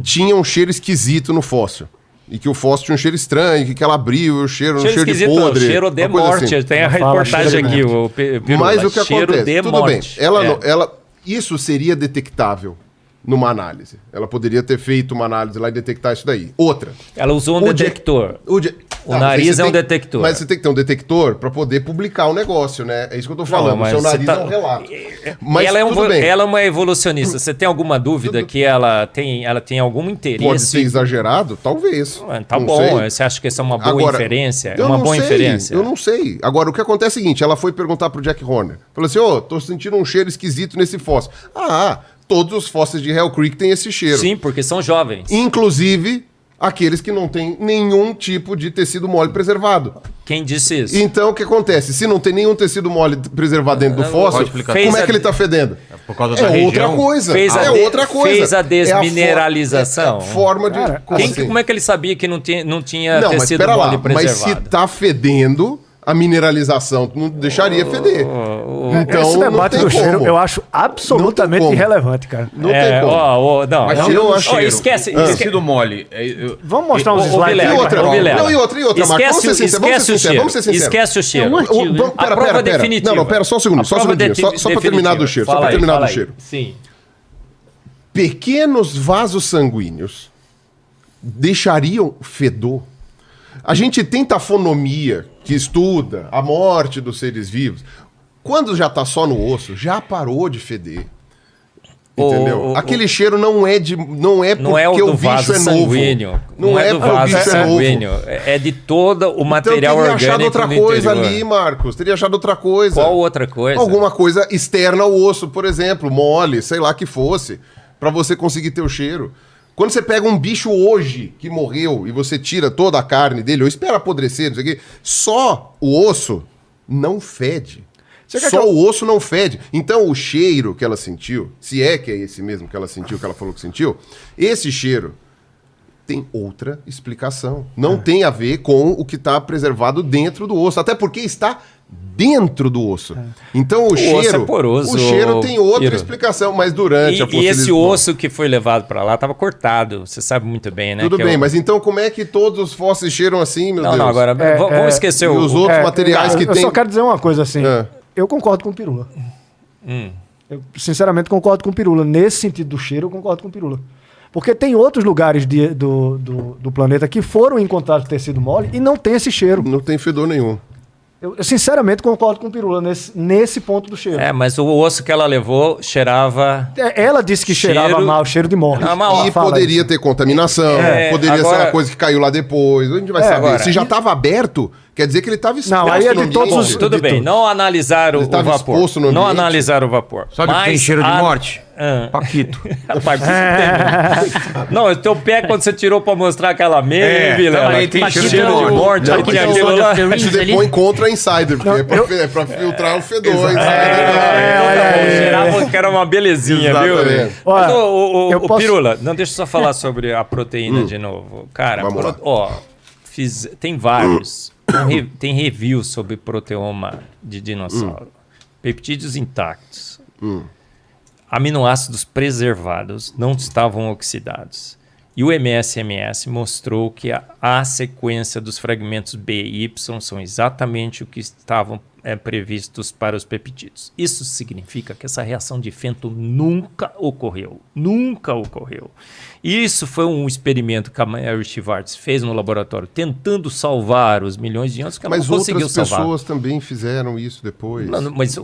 tinha um cheiro esquisito no fóssil. E que o fóssil tinha um cheiro estranho, que ela abriu, um cheiro de podre. Cheiro de morte. Assim. Tem a reportagem aqui. Mas o que acontece? Tudo morte. bem. Isso seria detectável numa análise. Ela poderia ter feito uma análise lá e detectar isso daí. Outra. Ela usou um detector. O Ah, nariz mas é você um detector. Mas você tem que ter um detector para poder publicar o negócio, né? É isso que eu tô falando. mas o seu você nariz tá- é um relato. Mas ela, tudo bem. ela é uma evolucionista. Você tem alguma dúvida que ela tem algum interesse? Pode ser exagerado? Talvez. Tá Não bom. sei. Você acha que isso é uma boa Agora, inferência? É eu uma não boa sei, inferência. Eu não sei. Agora, o que acontece é o seguinte, ela foi perguntar pro Jack Horner. Falou assim, tô sentindo um cheiro esquisito nesse fóssil. Todos os fósseis de Hell Creek têm esse cheiro. Sim, porque são jovens. Inclusive, aqueles que não têm nenhum tipo de tecido mole preservado. Quem disse isso? Então, o que acontece? Se não tem nenhum tecido mole preservado dentro do fóssil, explicar. como é que ele tá fedendo? Por causa da É outra região. coisa. Fez a É de- outra coisa. fez a É desmineralização. É a forma de... Cara, Como é que ele sabia que não tinha Não, mas tecido pera mole lá. Mas se preservado? tá fedendo, a mineralização não deixaria feder. Então, Esse debate não do tem cheiro como. eu acho absolutamente como. irrelevante, cara. Não tem como. Não. Mas não, tirando o ó, cheiro, esquece. o tecido mole. Vamos mostrar uns Ô, slides Vilela, aí, E outra, cara. ô, Vilela. não, e outra, Marcos. Vamos ser Esquece, sinceros, esquece o cheiro. vamos ser sinceros. Esquece o cheiro. É um artigo. Vamos, A prova pera. definitiva. Não, pera, só um segundo, A só um prova segundinho. Só pra terminar do cheiro, só pra terminar do cheiro. Sim. Pequenos vasos sanguíneos deixariam fedor? A gente tem tafonomia, que estuda a morte dos seres vivos. Quando já tá só no osso, já parou de feder. Entendeu? Aquele cheiro não é Não é o porque do o bicho vaso é novo. sanguíneo. Não é do porque o vaso bicho é novo. sanguíneo. É de todo o material Então teria achado orgânico outra do coisa interior. ali, Marcos. Teria achado outra coisa. Qual outra coisa? Alguma coisa externa ao osso, por exemplo, mole, sei lá que fosse, pra você conseguir ter o cheiro. Quando você pega um bicho hoje que morreu e você tira toda a carne dele, ou espera apodrecer, não sei o quê, só o osso não fede. Você quer Só que eu- o osso não fede. Então o cheiro que ela sentiu, se é que é esse mesmo que ela sentiu, que ela falou que sentiu, esse cheiro tem outra explicação. Não tem a ver com o que está preservado dentro do osso. Até porque está dentro do osso. Então o cheiro. osso é poroso, o cheiro tem outra Iro. explicação, mas durante a E esse fossilização- osso que foi levado pra lá estava cortado. Você sabe muito bem, né? Tudo que é bem, o- mas então como é que todos os fósseis cheiram assim, meu Não, Deus? não, agora vamos esquecer E o... os outros materiais cara, que eu tem. só quero dizer uma coisa assim. É. Eu concordo com o Pirula. Eu, sinceramente, concordo com o Pirula. Nesse sentido do cheiro, eu concordo com o Pirula. Porque tem outros lugares do planeta que foram encontrados tecido mole e não tem esse cheiro. Não tem fedor nenhum. Eu sinceramente concordo com o Pirula nesse ponto do cheiro. É, mas o osso que ela levou cheirava... Ela disse que cheirava Cheiro- mal, cheiro de morte. Ah, mas, ó, E fala poderia isso. ter contaminação, É, poderia ser agora- uma coisa que caiu lá depois. A gente vai saber. agora- Se já estava aberto, quer dizer que ele estava exposto. Não, aí é de no todos ambiente. os- Tudo de bem, tudo. não analisaram Ele o estava vapor. exposto no Não ambiente. analisaram o vapor. Sabe o que tem cheiro de morte? Paquito. Não, o teu pé quando você tirou pra mostrar aquela meia, É, hein, Vilela? também tem Que cheiro de morte. Não, aqui, porque aquilo o- lá. Isso depois contra insider, porque é pra filtrar o fedor. Insider, Cheirava que era uma belezinha, viu? Exatamente. Mas, Olha, o eu posso- Pirula, não, deixa eu só falar sobre a proteína de novo. Cara, Vamos lá. tem vários. Tem reviews sobre proteoma de dinossauro. Peptídeos intactos. Aminoácidos preservados não estavam oxidados. E o MSMS mostrou que a sequência dos fragmentos B e Y são exatamente o que estavam previstos para os peptídeos. Isso significa que essa reação de Fenton nunca ocorreu. Nunca ocorreu. Isso foi um experimento que a Mary Schwartz fez no laboratório, tentando salvar os milhões de anos que ela Mas não conseguiu outras salvar. pessoas também fizeram isso depois. Não, mas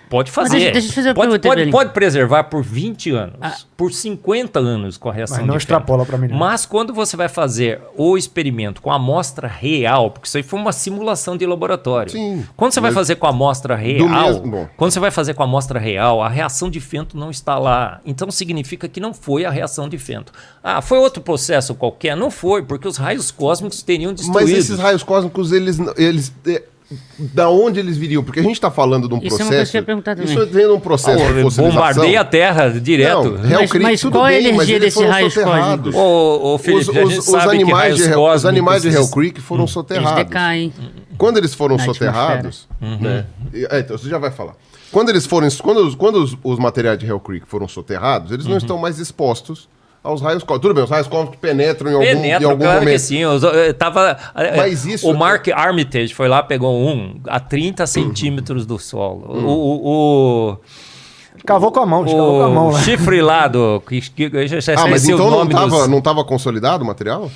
pode fazer. deixa eu fazer uma pode, pergunta, pode, Evelyn. pode preservar por 20 anos, por 50 anos com a reação Mas não de extrapola Fenton. pra mim, não. Mas quando você vai fazer o experimento com a amostra real, porque isso aí foi uma simulação de laboratório. Sim, Quando você vai mas fazer com a amostra real, mesmo- bom. quando você vai fazer com a amostra real, a reação de Fenton não está lá. Então significa que não foi a reação de Fenton. Ah, foi outro processo qualquer? Não foi, porque os raios cósmicos teriam destruído. Mas esses raios cósmicos, eles da onde eles viriam? Porque a gente está falando de um Isso é uma processo. coisa que eu ia perguntar também. Isso vem de um processo de fossilização. Bombardeia a Terra direto. Não, Hell Creek, mas tudo qual é a bem, mas energia eles desses foram raios soterrados. Ô, Felipe, a gente sabe que raios Os cósmicos... animais de Hell Creek foram Eles soterrados. decaem. Quando eles foram Na soterrados, né? Então você já vai falar. Quando os materiais de Hell Creek foram soterrados, eles não estão mais expostos aos raios cósmicos. Tudo bem, os raios cósmicos penetram em algum claro momento. que sim. Mas isso- o Mark Armitage foi lá, pegou um a 30 centímetros do solo. Cavou com a mão, escavou com a mão. O Né? chifre lá do... eu já Mas esqueci o então nome dos- não tava consolidado o material?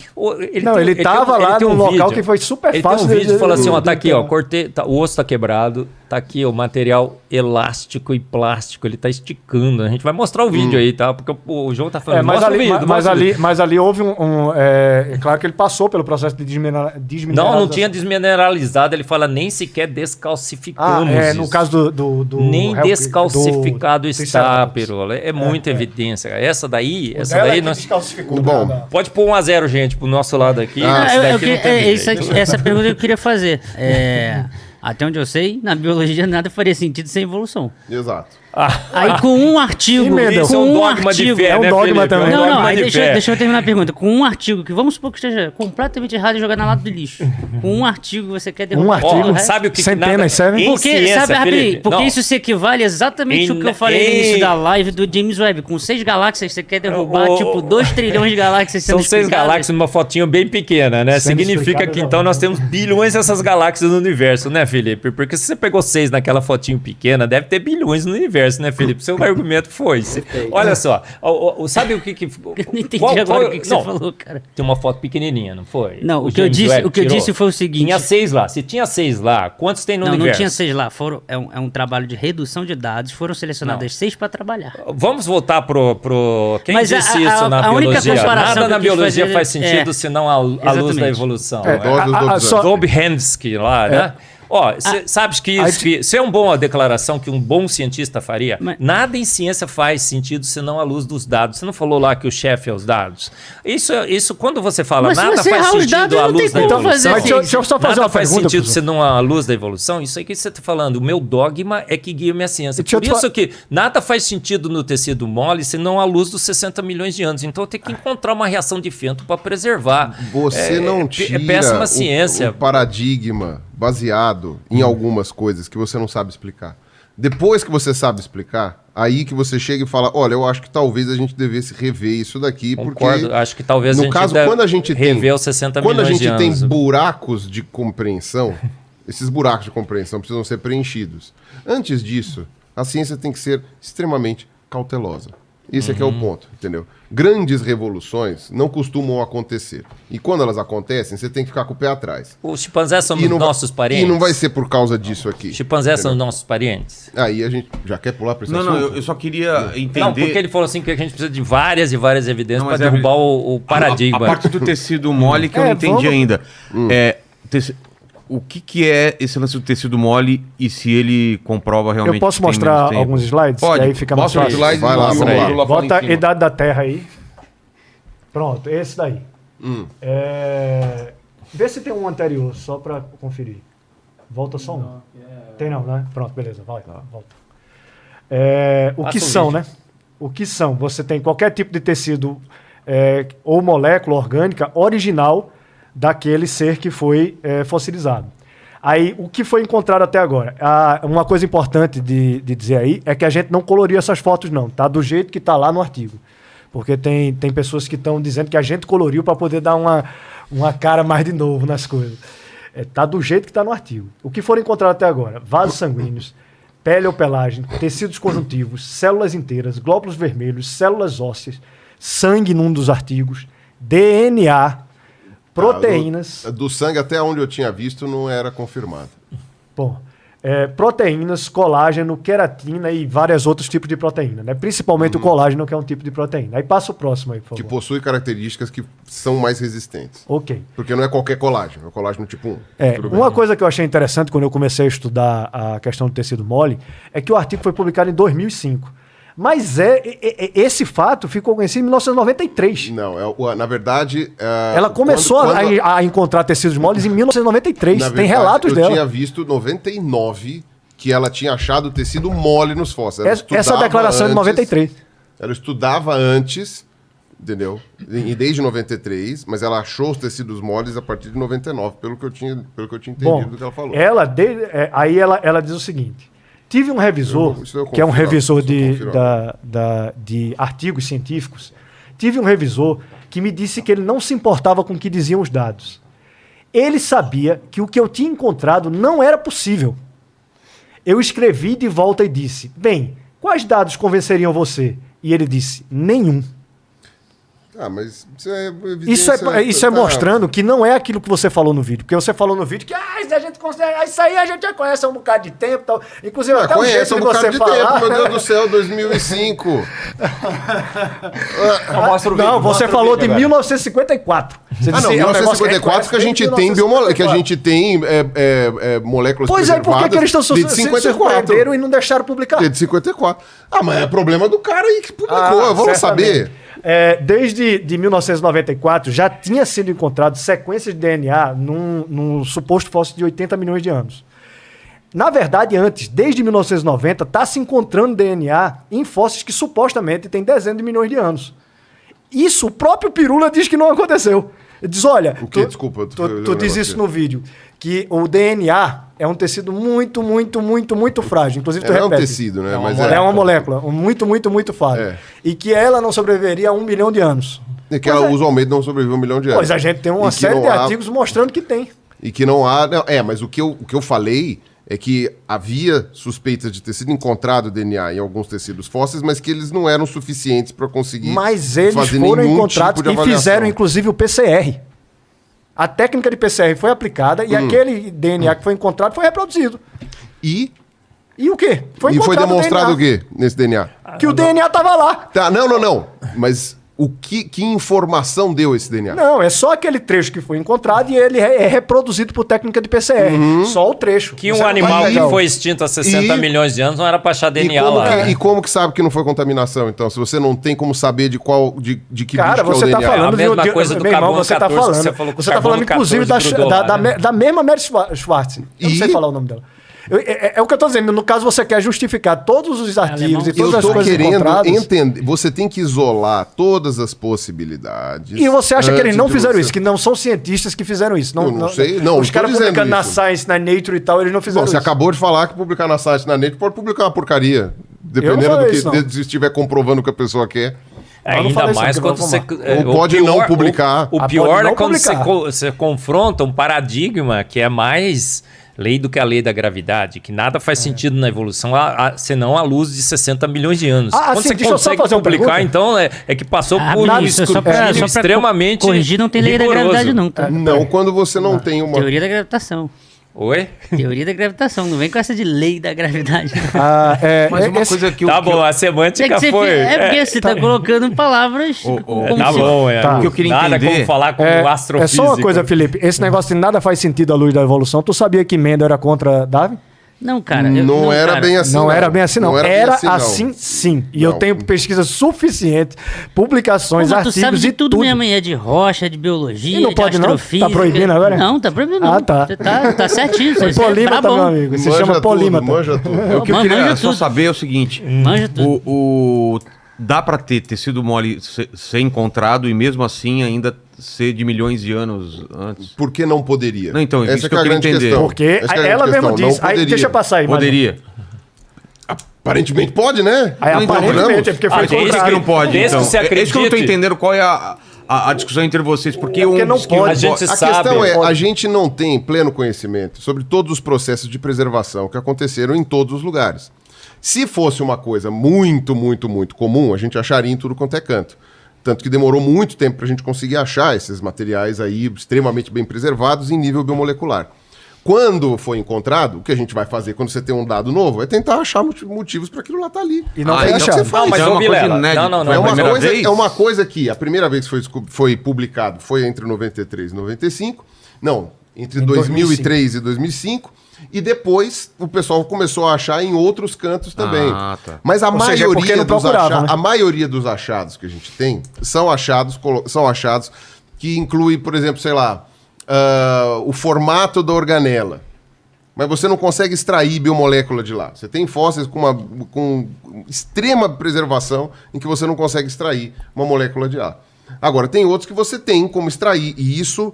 Ele tava lá tem num local vídeo. que foi super Ele fácil. tem um vídeo que fala assim, ó, de- tá aqui, ó, cortei, o osso tá quebrado, tá aqui o material elástico e plástico, ele tá esticando. A gente vai mostrar o vídeo aí, tá? Porque o João tá falando, mas, mostra ali, o vídeo, mas, mostra o vídeo. mas ali houve é claro que ele passou pelo processo de desmineralização. Não tinha desmineralizado, ele fala nem sequer descalcificamos no isso. caso do Nem Hellcat, descalcificado do está, Triceratops. Pirola. É muita evidência. Essa daí Dela é que nós... descalcificou. Bom. Pode pôr 1-0, gente, pro nosso lado aqui. Ah, Esse daqui não teve jeito. Essa pergunta que eu queria fazer. Até onde eu sei, na biologia nada faria sentido sem evolução. Exato. Aí com um artigo, Emenda. Isso é com um um dogma de artigo, fé, é um né, dogma Felipe? também. É um Não, dogma aí de fé. deixa eu terminar a pergunta. Com um artigo que vamos supor que esteja completamente errado e jogado na lata do lixo. Com um artigo você quer derrubar artigo? todo o Ó, resto? sabe o que Centenas nada... servem? Em Porque, ciência, sabe, rapidinho, Felipe, porque não. isso se equivale exatamente ao que eu falei no início da live do James Webb. Com 6 galáxias, você quer derrubar, tipo, 2 trilhões de galáxias sendo São 6 explicadas. galáxias numa fotinho bem pequena, né? Sendo Significa explicado que já então vai. nós temos bilhões dessas galáxias no universo, né, Felipe? Porque se você pegou 6 naquela fotinho pequena, deve ter bilhões no universo, né, Felipe? Seu argumento foi esse. Olha só, sabe o que... Eu não entendi agora o que você falou, cara. Tem uma foto pequenininha, não foi? Não, o que eu James disse- Webb o que eu tirou. disse foi o seguinte. Tinha 6 lá. Se tinha 6 lá, quantos tem no Não, universo? não tinha 6 lá. É um trabalho de redução de dados. Foram selecionadas 6 para trabalhar. Vamos voltar pro... Quem Mas disse a isso na única biologia? comparação Nada que na eu quis biologia fazer faz sentido senão a luz exatamente. da evolução. Só- Bob Hensky lá, né? Ó, sabes que isso é uma boa declaração que um bom cientista faria? Mas- Nada em ciência faz sentido senão a luz dos dados. Você não falou lá que o chefe é os dados? Isso quando você fala Mas se nada você faz errar os sentido dados, a não luz tem da como evolução. fazer Mas deixa eu só fazer Nada uma faz pergunta, sentido professor. senão a luz da evolução. Isso aí que você está falando. O meu dogma é que guia minha ciência. Deixa eu Por te isso que nada faz sentido no tecido mole senão a luz dos 60 milhões de anos. Então eu tenho que encontrar uma reação de Fento para preservar. Você não tira É péssima ciência. o paradigma baseado em algumas coisas que você não sabe explicar. Depois que você sabe explicar, aí que você chega e fala, olha, eu acho que talvez a gente devesse rever isso daqui, Concordo. porque... Acho que talvez no a gente caso, deve quando a gente rever os 60 quando a milhões de gente tem anos. buracos de compreensão, esses buracos de compreensão precisam ser preenchidos. Antes disso, a ciência tem que ser extremamente cautelosa. Esse é que é o ponto, entendeu? Grandes revoluções não costumam acontecer. E quando elas acontecem, você tem que ficar com o pé atrás. Os chimpanzés são E não vai- nossos parentes? E não vai ser por causa disso aqui. Chimpanzés são entendeu? nossos parentes? Aí a gente já quer pular para esse Não, assunto? não, eu só queria entender... Não, porque ele falou assim que a gente precisa de várias e várias evidências Não, para mas derrubar o paradigma. A parte do tecido mole que eu não entendi vamos- ainda. O que é esse lance do tecido mole e se ele comprova realmente Eu posso que tem mostrar menos tempo? alguns slides? Pode. Que aí fica mais Mostra os fácil. slides Vai lá, e o vamos lá. Pirula fala em Bota cima. idade da Terra aí. Pronto, esse daí. Vê se tem um anterior, só para conferir. Volta só um. Tem não, né? Pronto, beleza, vai, volta. O Passa que o são, vídeo. né? O que são? Você tem qualquer tipo de tecido ou molécula orgânica original daquele ser que foi fossilizado. Aí, o que foi encontrado até agora? Uma coisa importante de dizer aí é que a gente não coloriu essas fotos, não. Tá do jeito que tá lá no artigo. Porque tem pessoas que estão dizendo que a gente coloriu para poder dar uma cara mais de novo nas coisas. Tá do jeito que está no artigo. O que foram encontrados até agora? Vasos sanguíneos, pele ou pelagem, tecidos conjuntivos, células inteiras, glóbulos vermelhos, células ósseas, sangue num dos artigos, DNA, proteínas. Do sangue, até onde eu tinha visto, não era confirmado. Bom, proteínas, colágeno, queratina e vários outros tipos de proteína, né? Principalmente o colágeno, que é um tipo de proteína. Aí passa o próximo aí, por favor. Que possui características que são mais resistentes. Ok. Porque não é qualquer colágeno, é o colágeno tipo 1. Tudo bem. Uma coisa que eu achei interessante quando eu comecei a estudar a questão do tecido mole é que o artigo foi publicado em 2005. Mas esse fato ficou conhecido em 1993. Não, na verdade... Ela começou quando- a encontrar tecidos moles em 1993. na Tem verdade, relatos eu dela. tinha visto 99 que ela tinha achado tecido mole nos fósseis. Ela Essa estudava declaração é de antes, 93. Ela estudava antes, entendeu? E desde 93, mas ela achou os tecidos moles a partir de 99, pelo que eu tinha entendido Bom, do que ela falou. aí ela diz o seguinte: tive um revisor, Isso eu que é um confiro, revisor isso eu confiro. de artigos científicos, tive um revisor que me disse que ele não se importava com o que diziam os dados. Ele sabia que o que eu tinha encontrado não era possível. Eu escrevi de volta e disse: bem, quais dados convenceriam você? E ele disse, nenhum. Mas Isso é mostrando que não é aquilo que você falou no vídeo. Porque você falou no vídeo que a gente considera, isso aí a gente já conhece há um bocado de tempo. Tal. Inclusive, até conhece o um jeito de bocado você de falar... tempo, meu Deus do céu, 2005. Não, você falou de 1954. Você disse, 1954 que a gente tem moléculas Pois é, por que eles estão se surpreenderam e não deixaram publicar? Desde 54. mas é problema do cara aí que publicou, vamos saber. Desde 1994 já tinha sido encontrado sequências de DNA num suposto fóssil de 80 milhões de anos. Na verdade, antes, desde 1990, está se encontrando DNA em fósseis que supostamente têm dezenas de milhões de anos. Isso o próprio Pirula diz que não aconteceu. Ele diz, olha, o quê? Desculpa, tu diz isso no vídeo, que o DNA é um tecido muito, muito, muito, muito frágil. Inclusive, tu repete. É um tecido, né? É uma molécula muito, muito, muito frágil. E que ela não sobreviveria a 1 milhão de anos. E que ela usualmente não sobrevive a 1 milhão de anos. Pois a gente tem uma série de artigos mostrando que tem. E que não há... mas o que eu falei é que havia suspeitas de ter sido encontrado DNA em alguns tecidos fósseis, mas que eles não eram suficientes para conseguir Mas eles foram encontrados e fizeram, inclusive, o PCR. A técnica de PCR foi aplicada e aquele DNA que foi encontrado foi reproduzido. E o quê? Foi demonstrado o quê nesse DNA? Que o DNA estava lá. Tá, não. Mas que informação deu esse DNA? Não, é só aquele trecho que foi encontrado e ele é reproduzido por técnica de PCR. Só o trecho. Que um animal que foi extinto há 60 milhões de anos não era para achar DNA lá. E como que sabe que não foi contaminação, então? Se você não tem como saber de que bicho que é o você DNA. Tá falando a mesma coisa do carbono 14 que você falou. Você está falando, inclusive, da mesma Mary Schwartz. Eu não sei falar o nome dela. É o que eu estou dizendo. No caso, você quer justificar todos os artigos e todas as coisas encontradas. Entender. Você tem que isolar todas as possibilidades. E você acha que eles não fizeram isso? Que não são cientistas que fizeram isso? Não sei. Não, os caras publicando na Science, na Nature e tal, eles não fizeram isso. Você acabou de falar que publicar na Science, na Nature, pode publicar uma porcaria. Dependendo do que se estiver comprovando o que a pessoa quer. Ainda mais quando você... Ou pode não publicar. O pior é quando você confronta um paradigma que é mais... lei do que a lei da gravidade, que nada faz sentido na evolução, senão à luz de 60 milhões de anos. Quando você consegue publicar, então, é que passou por um escrutínio extremamente corrigir, não tem lei da gravidade não, tá? Não, quando você não tem uma... Teoria da gravitação. Oi? Teoria da gravitação, não vem com essa de lei da gravidade. Mas uma coisa que... Tá bom, a semântica foi... porque você tá colocando palavras... Tá bom, o que eu queria nada entender... como falar como astrofísico. É só uma coisa, Felipe. Esse negócio de nada faz sentido à luz da evolução. Tu sabia que Mendel era contra Darwin? Não, cara. Não era bem assim. Não era bem assim, não. Era assim, sim. E eu tenho pesquisas suficientes, publicações, artigos tu sabe de e tudo mesmo. É de rocha, de biologia, e não pode de astrofísica. Não? Tá proibindo agora? Não, tá proibindo não. Tá. Você tá certinho. Você é polímata, meu amigo. Se chama polímata. Manja tudo. O que eu queria só saber é o seguinte. Manja tudo. Dá pra ter tecido mole ser encontrado e mesmo assim ainda ser de milhões de anos antes? Por que não poderia? Não, então, essa isso que eu queria entender. Questão. Porque ela mesmo diz. Aí, deixa passar aí. Poderia. Aparentemente pode, né? Aparentemente, é porque foi encontrado. Que não pode, então. Você acredita? É isso que eu não tô entendendo qual é a discussão entre vocês. Porque não pode. A gente sabe. A questão é, a gente não tem pleno conhecimento sobre todos os processos de preservação que aconteceram em todos os lugares. Se fosse uma coisa muito, muito, muito comum, a gente acharia em tudo quanto é canto. Tanto que demorou muito tempo para a gente conseguir achar esses materiais aí extremamente bem preservados em nível biomolecular. Quando foi encontrado, o que a gente vai fazer quando você tem um dado novo é tentar achar motivos para aquilo lá estar ali. E não tem achado. Não, mas é uma coisa inédita. Não. É uma coisa que a primeira vez que foi publicado foi entre 93 e 95. Não, entre 2003 e 2005. E depois o pessoal começou a achar em outros cantos também. Tá. Mas a a maioria dos achados que a gente tem são achados que inclui, por exemplo, sei lá, o formato da organela. Mas você não consegue extrair biomolécula de lá. Você tem fósseis com extrema preservação em que você não consegue extrair uma molécula de lá. Agora, tem outros que você tem como extrair. E isso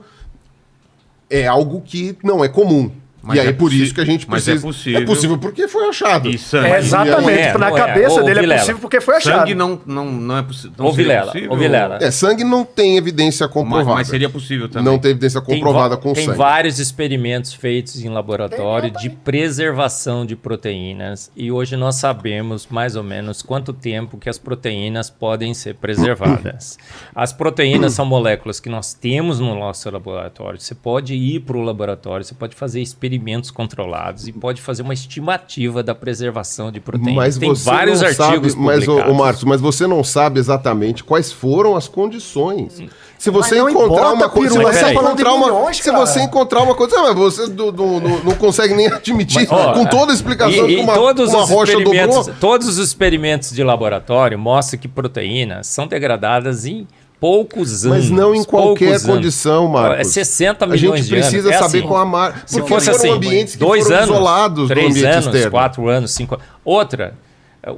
é algo que não é comum. Mas e aí é por isso que a gente mas precisa... é possível. É possível porque foi achado. E sangue? Exatamente, na cabeça Ô, dele Vilela. é possível porque foi achado. Sangue não é possível. Ô, Vilela, ô, Vilela. Sangue não tem evidência comprovada. Mas seria possível também. Não tem evidência comprovada com Tem sangue. vários experimentos feitos em laboratório de preservação de proteínas e hoje nós sabemos mais ou menos quanto tempo que as proteínas podem ser preservadas. As proteínas são moléculas que nós temos no nosso laboratório. Você pode ir para o laboratório, você pode fazer experimentos controlados e pode fazer uma estimativa da preservação de proteínas. Mas Tem você vários não artigos sabe, mas, publicados. ô Marcos, mas você não sabe exatamente quais foram as condições. Se você não encontrar importa, uma coisa, se Pirula, você você tá falando de encontrar uma, milhões, se cara. você encontrar uma coisa, mas você não consegue nem admitir Ó, com toda a explicação que uma rocha dobrou. todos os experimentos de laboratório mostram que proteínas são degradadas em poucos anos. Mas não em qualquer poucos anos. condição, Marcos. É 60 A milhões gente de anos. precisa É saber assim, qual a marca. se Porque fosse foram assim, ambientes que 2 foram anos, isolados do 3 ambiente anos, externo. 4 anos, 5 anos. Outra,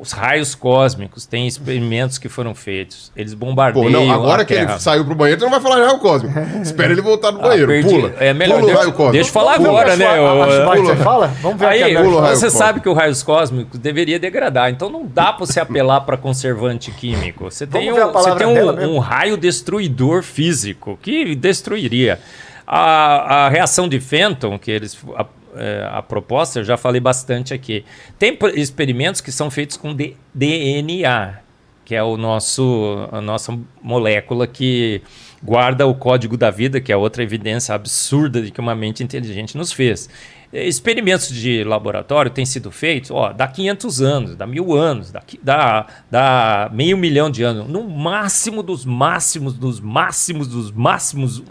os raios cósmicos, tem experimentos que foram feitos. Eles bombardeiam Pô, não, agora a que ele Terra. saiu pro banheiro, você não vai falar de raio cósmico. Espera ele voltar do banheiro. perdi. Pula. É melhor, Pula o raio cósmico. deixa eu falar Pula. agora, né? Você fala? Vamos ver Aí, aqui Pula o agora. raio você cósmico. sabe que o raios cósmicos deveria degradar, então não dá para você apelar para conservante químico. Você tem, ver a palavra dela mesmo. um raio destruidor físico que destruiria. A reação de Fenton, que eles a proposta, eu já falei bastante aqui. Tem experimentos que são feitos com DNA, que é a nossa molécula que guarda o código da vida, que é outra evidência absurda de que uma mente inteligente nos fez. Experimentos de laboratório têm sido feitos, dá 500 anos, dá 1000 anos, dá meio milhão de anos, no máximo dos máximos,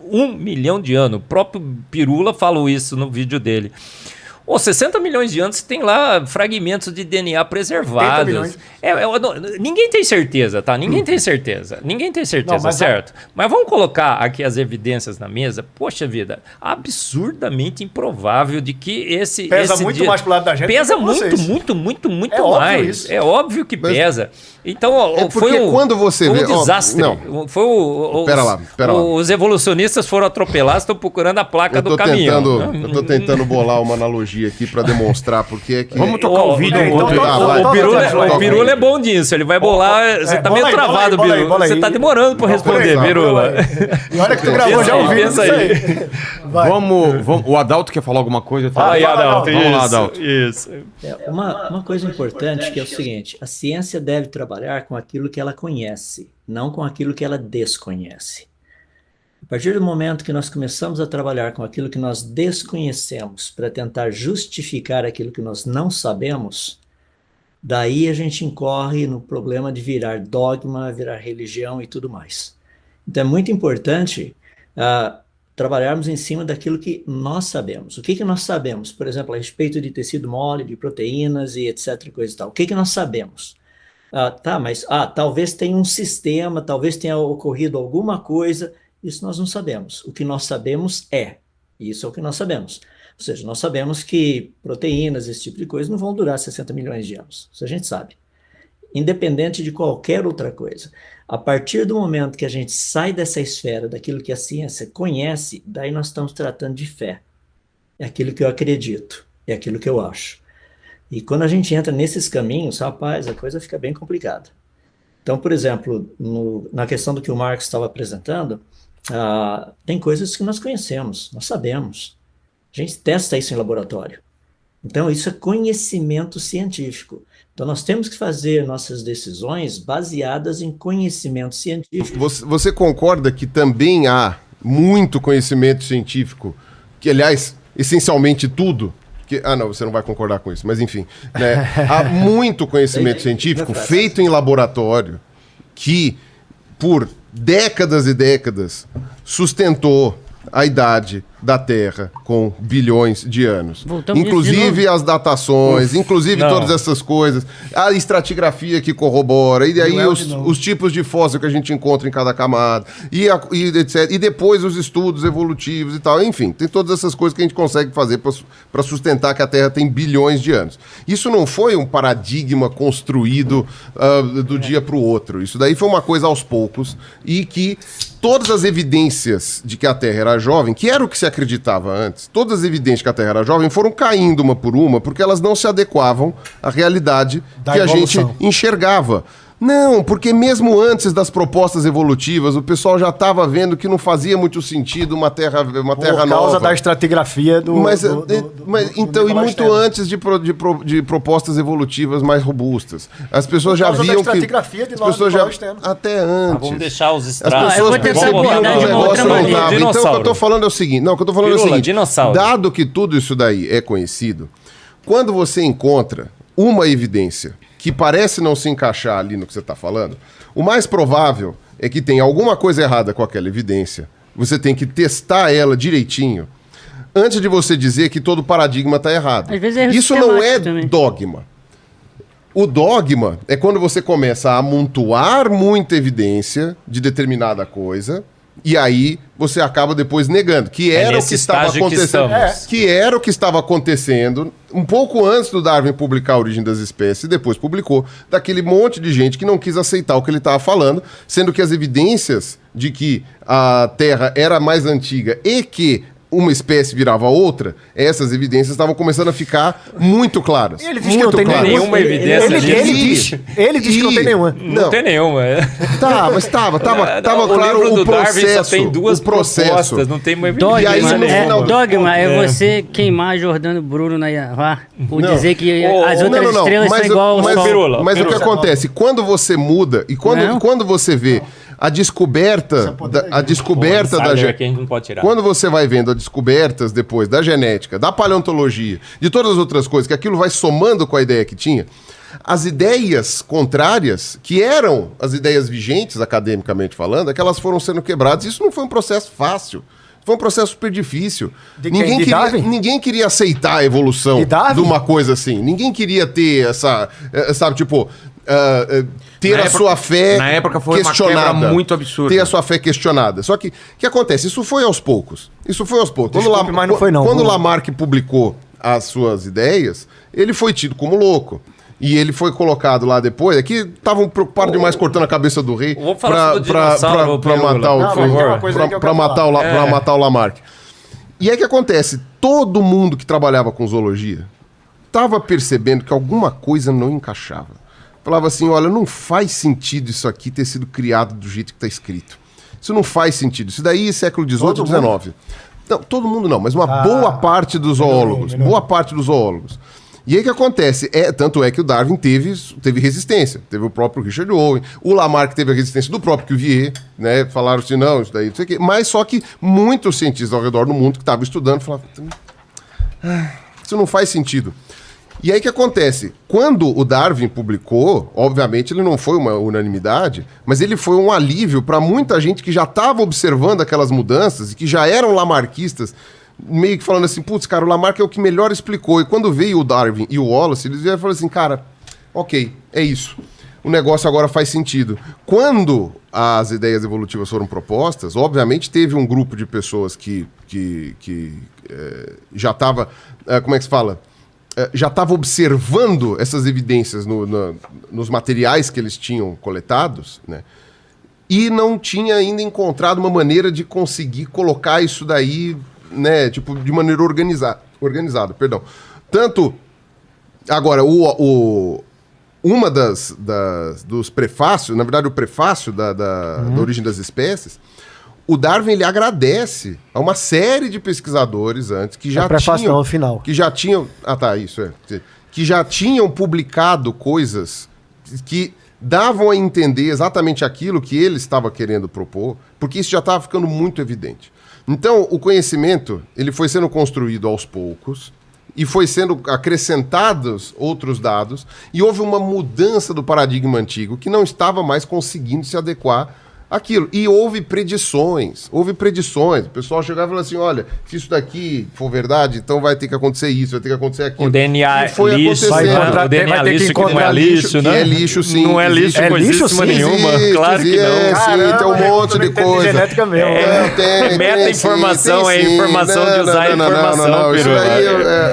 1 milhão de anos. O próprio Pirula falou isso no vídeo dele. 60 milhões de anos tem lá fragmentos de DNA preservados. Ninguém tem certeza, tá? Ninguém tem certeza, Não, mas certo? Mas vamos colocar aqui as evidências na mesa. Poxa vida, absurdamente improvável de que esse Pesa muito mais pro lado da gente Pesa do que vocês. muito É óbvio mais. isso. É óbvio que pesa. Então, É porque quando você foi vê... um desastre. não. Foi Pera lá. Os evolucionistas foram atropelados, estão procurando a placa do caminhão. Eu tô tentando bolar uma analogia aqui pra demonstrar porque é que... Vamos tocar o vídeo. então, enquanto então, ele- então, O Pirula é bom nisso, ele vai bolar. Você tá meio bola aí, travado, bola aí, Pirula. bola aí. Você tá demorando pra responder, aí, Pirula. E olha que tu gravou Pensa já aí, o vídeo pensa disso aí. aí. Vai. Vamos, o Adalto quer falar alguma coisa? Fala aí, Adalto. Vamos lá, Isso, Adalto. Isso. Uma coisa importante que é o seguinte: a ciência deve trabalhar com aquilo que ela conhece, não com aquilo que ela desconhece. A partir do momento que nós começamos a trabalhar com aquilo que nós desconhecemos para tentar justificar aquilo que nós não sabemos, daí a gente incorre no problema de virar dogma, virar religião e tudo mais. Então é muito importante trabalharmos em cima daquilo que nós sabemos. O que nós sabemos, por exemplo, a respeito de tecido mole, de proteínas e etc. Coisa e tal. O que nós sabemos? Mas talvez tenha um sistema, talvez tenha ocorrido alguma coisa. Isso nós não sabemos. O que nós sabemos isso é o que nós sabemos. Ou seja, nós sabemos que proteínas, esse tipo de coisa, não vão durar 60 milhões de anos. Isso a gente sabe. Independente de qualquer outra coisa. A partir do momento que a gente sai dessa esfera, daquilo que a ciência conhece, daí nós estamos tratando de fé. É aquilo que eu acredito, é aquilo que eu acho. E quando a gente entra nesses caminhos, rapaz, a coisa fica bem complicada. Então, por exemplo, na questão do que o Marcos estava apresentando, tem coisas que nós conhecemos, nós sabemos. A gente testa isso em laboratório. Então, isso é conhecimento científico. Então, nós temos que fazer nossas decisões baseadas em conhecimento científico. Você concorda que também há muito conhecimento científico, que, aliás, essencialmente tudo... não, você não vai concordar com isso, mas enfim. Né, há muito conhecimento científico feito em laboratório que, por décadas e décadas, sustentou a idade da Terra com bilhões de anos. Voltamos Inclusive as datações, inclusive todas essas coisas, a estratigrafia que corrobora, e aí os tipos de fóssil que a gente encontra em cada camada, e etc. E depois os estudos evolutivos e tal. Enfim, tem todas essas coisas que a gente consegue fazer para sustentar que a Terra tem bilhões de anos. Isso não foi um paradigma construído do dia para o outro. Isso daí foi uma coisa aos poucos, e que todas as evidências de que a Terra era jovem, que era o que se acreditava antes, todas as evidências que a Terra era jovem foram caindo uma por uma porque elas não se adequavam à realidade Da que a gente evolução. enxergava. Não, porque mesmo antes das propostas evolutivas, o pessoal já estava vendo que não fazia muito sentido uma terra Por nova. causa da estratigrafia do... Então, e muito antes de propostas evolutivas mais robustas. As pessoas já causa da viam que... estratigrafia de As nós pessoas do já... polo externo. Até antes. Vamos deixar os As estratos. pessoas eu vou tentar percebiam abordar que de o uma outra negócio não maneira. tava. Então, o que eu Dinossauro. tô falando é o seguinte... Não, o que eu tô falando é o Pirula, seguinte. dinossauro. Dado que tudo isso daí é conhecido, quando você encontra uma evidência que parece não se encaixar ali no que você está falando, o mais provável é que tenha alguma coisa errada com aquela evidência. Você tem que testar ela direitinho antes de você dizer que todo paradigma está errado. Às vezes é erro Isso não é sistemático também. dogma. O dogma é quando você começa a amontoar muita evidência de determinada coisa e aí você acaba depois negando, que era o nesse que estava estágio que acontecendo. estamos. Que era o que estava acontecendo um pouco antes do Darwin publicar A Origem das Espécies, e depois publicou, daquele monte de gente que não quis aceitar o que ele estava falando, sendo que as evidências de que a Terra era mais antiga e que uma espécie virava outra, essas evidências estavam começando a ficar muito claras. E ele diz que não muito tem claras. nenhuma evidência Ele disso. diz que não tem nenhuma. Não tem nenhuma. Tá, mas tava O claro livro o do Darwin processo. só tem duas o processo. propostas, não tem uma Dogma, E aí, no final do- dogma é você queimar Jordano Bruno na Iavá por Não. dizer que Ô, as outras estrelas são igual ao mas, Sol. Pirula, mas o que Pirula. acontece? Quando você muda e Não. quando você vê a descoberta, a descoberta da Insider ge- aqui a gente não pode tirar. quando você vai vendo as descobertas depois da genética, da paleontologia, de todas as outras coisas, que aquilo vai somando com a ideia que tinha, as ideias contrárias, que eram as ideias vigentes, academicamente falando, é que elas foram sendo quebradas. Isso não foi um processo fácil. Foi um processo super difícil. De quem? De Darwin? Ninguém queria aceitar a evolução De Darwin? de uma coisa assim. Ninguém queria ter essa, sabe, tipo, ter Na a época- sua fé na época foi uma questionada. quebra muito absurda. Ter a sua fé questionada. Só que o que acontece? Isso foi aos poucos. Isso foi aos poucos. Desculpe, mas não foi não. Quando Vamos lá. Lamarck publicou as suas ideias, ele foi tido como louco. E ele foi colocado lá depois. É que estavam preocupados demais cortando a cabeça do rei Vou falar sobre o dinossauro, pra Pirula. matar o Não, mas tem uma coisa aí que eu pra quero matar falar. pra matar o Lamarck. E aí o que acontece? Todo mundo que trabalhava com zoologia estava percebendo que alguma coisa não encaixava. Falava assim, olha, não faz sentido isso aqui ter sido criado do jeito que está escrito. Isso não faz sentido. Isso daí é século XVIII, Todo XIX. Não, todo mundo não, mas uma boa parte dos zoólogos. melhorou. Boa parte dos zoólogos. E aí o que acontece? Tanto é que o Darwin teve resistência. Teve o próprio Richard Owen. O Lamarck teve a resistência do próprio Cuvier. Né? Falaram assim, não, isso daí, não sei o quê. Mas só que muitos cientistas ao redor do mundo que estavam estudando falavam, isso não faz sentido. E aí o que acontece? Quando o Darwin publicou, obviamente ele não foi uma unanimidade, mas ele foi um alívio para muita gente que já estava observando aquelas mudanças e que já eram lamarquistas, meio que falando assim, putz, cara, o Lamarck é o que melhor explicou. E quando veio o Darwin e o Wallace, eles vieram e falaram assim, cara, ok, é isso. O negócio agora faz sentido. Quando as ideias evolutivas foram propostas, obviamente teve um grupo de pessoas que já estava, como é que se fala? Já estava observando essas evidências nos materiais que eles tinham coletados, né? E não tinha ainda encontrado uma maneira de conseguir colocar isso daí, né, tipo, de maneira organizada, perdão. Tanto, agora, uma dos prefácios, na verdade o prefácio da Origem das Espécies, o Darwin ele agradece a uma série de pesquisadores antes que já prefácio tinham... não, o final. Que já tinham... Ah, tá, isso é. Que já tinham publicado coisas que davam a entender exatamente aquilo que ele estava querendo propor, porque isso já estava ficando muito evidente. Então, o conhecimento ele foi sendo construído aos poucos e foi sendo acrescentados outros dados e houve uma mudança do paradigma antigo que não estava mais conseguindo se adequar àquilo. E houve predições. O pessoal chegava e falava assim, olha, se isso daqui for verdade, então vai ter que acontecer isso, vai ter que acontecer aquilo. O DNA E foi lixo, acontecendo. né? O DNA vai ter que lixo que não é encontrar lixo, que né? é lixo, sim. Não é lixo É coisíssima lixo, sim, nenhuma. Existe, Claro que não. sim, tem um monte de Tem coisa. genética mesmo. Tem, Meta-informação sim, é sim. informação de usar a informação, Isso Pirula. daí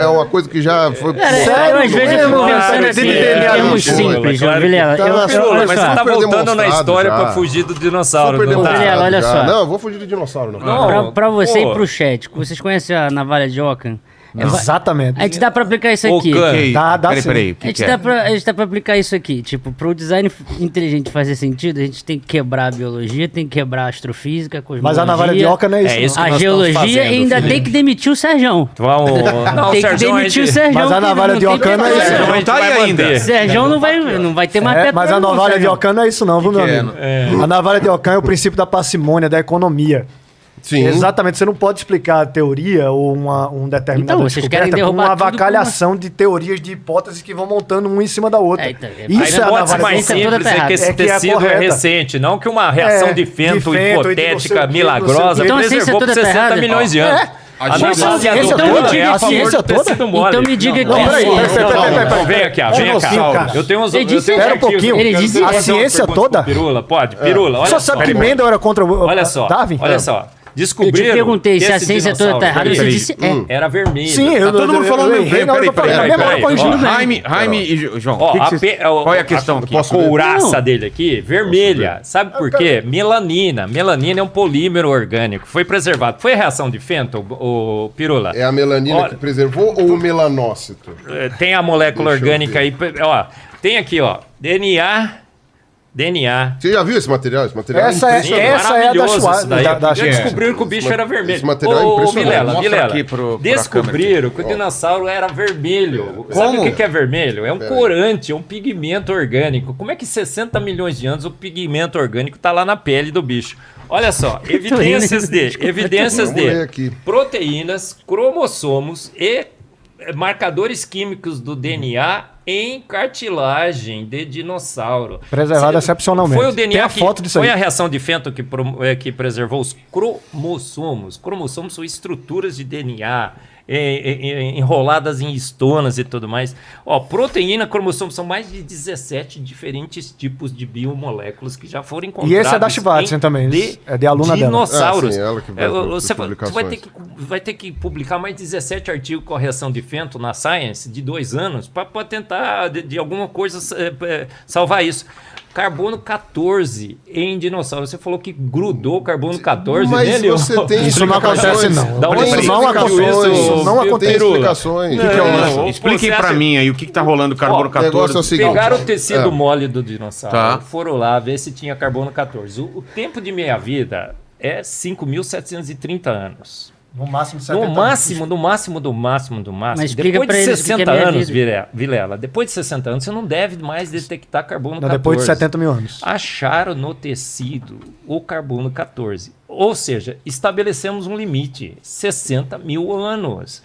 é uma coisa que já foi... Cara, eu às vezes eu fico pensando assim, DNA termos lixo. simples, Claro que Vilela. tá, Olha Pirula, mas só. você tá super voltando na demonstrado história já. pra fugir do dinossauro. dinossauro. super Não dá. demonstrado Olha já. só. Não, eu vou fugir de dinossauro, não. Não. Pra você Pô. e pro chat, vocês conhecem a navalha de Ockham? Exatamente. A gente dá pra aplicar isso Ô, aqui. Can. Ok, Dá peraí, sim. peraí. O A que gente, que é? a gente dá pra aplicar isso aqui. Tipo, pro design inteligente fazer sentido, a gente tem que quebrar a biologia, tem que quebrar a astrofísica, a cosmologia. Mas a navalha de Oca não é isso. É isso não. que A nós estamos geologia fazendo, e ainda Felipe. tem que demitir o Serjão. Vamos. Não, Tem que Sérgio, demitir o gente- Serjão. Mas a que navalha de tem Ockham não é que- isso. Serjão, Não a gente tá vai aí manter. ainda. Serjão não vai ter mais É, pé mas pra a não, navalha de Serjão. Ockham não é isso não, viu, meu que é? amigo? A navalha de Ockham é o princípio da parcimônia, da economia. Sim. Exatamente, você não pode explicar a teoria ou um determinado Então, vocês querem derrubar com uma tudo avacalhação de teorias, de hipóteses que vão montando uma em cima da outra. É, então, Isso é a A hipótese navalha mais de Ockham. simples é que esse É que é tecido é correta. recente, não que uma reação É, de fento de fento e de não sei hipotética, o quê, não milagrosa, sei o quê. Então a ciência preservou por toda tá 60 errada? milhões de anos. A A gente- nossa a ciência ciência toda? toda é a A ciência favor do toda? tecido mole. Então me diga Não, que peraí, Então, vem aqui, ó, vem Como assim, cara? aqui. Eu tenho uns Ele disse- Espera um pouquinho. Ele disse- A ciência toda? Pirula, pode? Pirula, olha Só só. sabe que Mendel era contra o Olha só, Darwin? olha só. Eu Descobriram te perguntei que se a esse ciência toda tá errada, dinossauro você disse era vermelho. Sim, Tá todo mundo falando eu mesmo. errei na hora que eu falei. peraí, Na mesma hora peraí. corrigindo Ó, bem. Jaime e João, Ó, o que que vocês- qual é a questão aqui? A couraça Não. dele aqui, vermelha. Sabe por quê? Melanina. Melanina é um polímero orgânico. Foi preservado. Foi a reação de Fenton, o Pirula? É a melanina Olha- que preservou ou o melanócito? Tem a molécula Deixa eu orgânica aí. Ó, tem aqui, ó. DNA. Você já viu esse material? Esse material Essa é- impressionante. essa é a da Maravilhoso Schwarz- isso daí. da- da Já Schwarz. descobriram que o bicho era vermelho. esse material é Ô, impressionante. Vilela, Mostra Vilela, aqui pra descobriram que o dinossauro era vermelho. Sabe o que é vermelho? É um corante, é um pigmento orgânico. Como é que 60 milhões de anos o pigmento orgânico está lá na pele do bicho? Olha só, evidências Vamos ler aqui. proteínas, cromossomos e marcadores químicos do DNA em cartilagem de dinossauro. Preservado excepcionalmente. Foi o DNA Tem a que foto disso foi aí. a reação de Fenton que preservou os cromossomos. Cromossomos são estruturas de DNA enroladas em estonas e tudo mais. Ó, proteína, cromossomos são mais de 17 diferentes tipos de biomoléculas que já foram encontrados. E esse é da Schwarzen também, é de aluna dela. dinossauros. Ah, sim, ela que vai para Você publicações. vai ter que publicar mais 17 artigos com a reação de Fenton na Science de 2 anos para tentar de alguma coisa salvar isso. Carbono 14 em dinossauro. Você falou que grudou o carbono 14 Mas nele? você tem Isso não acontece, explicações. não. Da onde Tem você não viu acontece, isso não Tem acontece. explicações. Não, O que é não, isso? não. Expliquem Você pra acha- mim aí o que tá rolando carbono o negócio 14. é o seguinte. Pegaram o tecido É. mole do dinossauro, Tá. foram lá ver se tinha carbono 14. O tempo de meia-vida é 5.730 anos. No máximo No máximo. Mas explica Depois pra de eles o que 60 é meia anos, vida. Vilela, depois de 60 anos, você não deve mais detectar carbono Não, 14. depois de 70 mil anos. Acharam no tecido o carbono 14. Ou seja, estabelecemos um limite, 60 mil anos.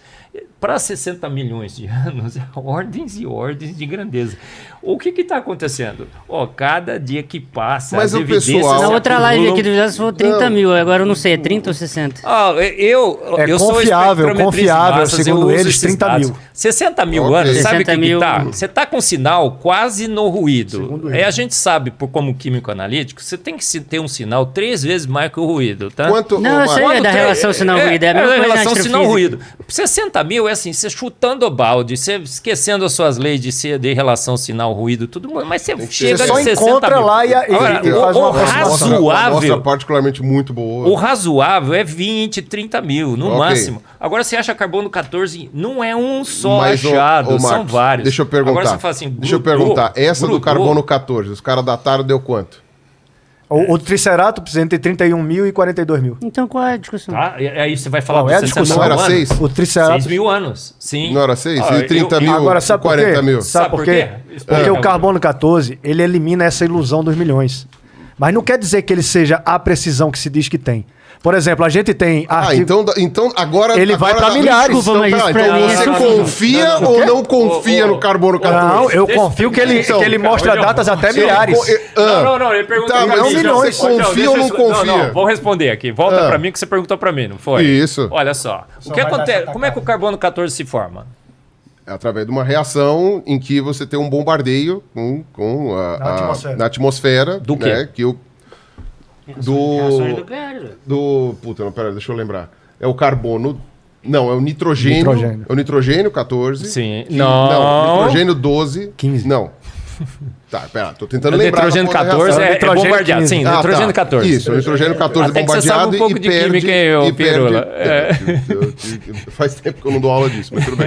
Para 60 milhões de anos, ordens e ordens de grandeza. O que está acontecendo? Ó, cada dia que passa, Mas as o evidências pessoal- Na se outra live acumulam. aqui do Vilas falou 30 mil, agora eu não sei, é 30 ou 60? Eu sou confiável, espectrometrista de confiável, massas, segundo eu uso eles, esses 30 dados. mil. 60 mil Ok. anos, sabe o 60 que mil. tá? Você tá com sinal quase no ruído. Segundo A eles. gente sabe, como químico analítico, você tem que ter um sinal 3 vezes mais que o ruído, tá? Quanto, Não, eu sei, Marcos, é da relação sinal-ruído, é a mesma da coisa na relação astrofísica. sinal-ruído. 60 mil é assim, você chutando o balde, você esquecendo as suas leis de relação sinal-ruído, tudo, mas você chega Você de só 60 encontra mil. lá e Agora, faz o uma aproximação. razoável... Nossa, particularmente muito boa. O razoável é 20, 30 mil, no Ok. máximo. Agora você acha carbono 14, não é um só Mas, ô, achado, ô, são Marcos, vários. Deixa eu perguntar. Agora você fala assim, Deixa eu grudou, perguntar. Essa do grudou. carbono 14, os caras dataram deu quanto? O Triceratops entre 31 mil e 42 mil. Então qual é a discussão? Tá? E aí você vai falar Qual é a dos 60 discussão? mil Não era anos? 6? O Triceratops... 6 mil anos, sim. Não era 6? Ah, E 30 eu- mil, Agora, sabe por 40 quê? mil. Sabe por quê? Porque Explica. o carbono 14, ele elimina essa ilusão dos milhões. Mas não quer dizer que ele seja a precisão que se diz que tem. Por exemplo, a gente tem Ah, artigo... então agora... Ele vai agora pra milhares. Desculpa, mas Então, isso pra mim é você suficiente. confia Não, ou não confia no carbono 14? Não, eu Deixa- confio que ele, Então, que ele mostra Calma, datas até Você- milhares. Não, ele perguntou Tá, pra mas mim. milhões. você confia ou não confia? Não, vou responder aqui. Volta Ah. pra mim que você perguntou pra mim, não foi? Isso. Olha só. O que vai dar acontece? essa Como é que o carbono 14 se forma? É através de uma reação em que você tem um bombardeio na atmosfera. Do quê? Né, que o, Reações do, nucleares, velho. Puta, não, pera, deixa eu lembrar. É o carbono... Não, é o nitrogênio. Nitrogênio. É o nitrogênio 14. Sim. Não, Não. nitrogênio 12. 15. Não. Tá, pera, tô tentando O lembrar. nitrogênio da 14 é nitrogênio bombardeado. 15. Sim, nitrogênio 14. Isso, o nitrogênio 14 Até que você bombardeado sabe um pouco e de perde... química, hein, ô Pirula. Faz tempo que eu não dou aula disso, mas tudo bem.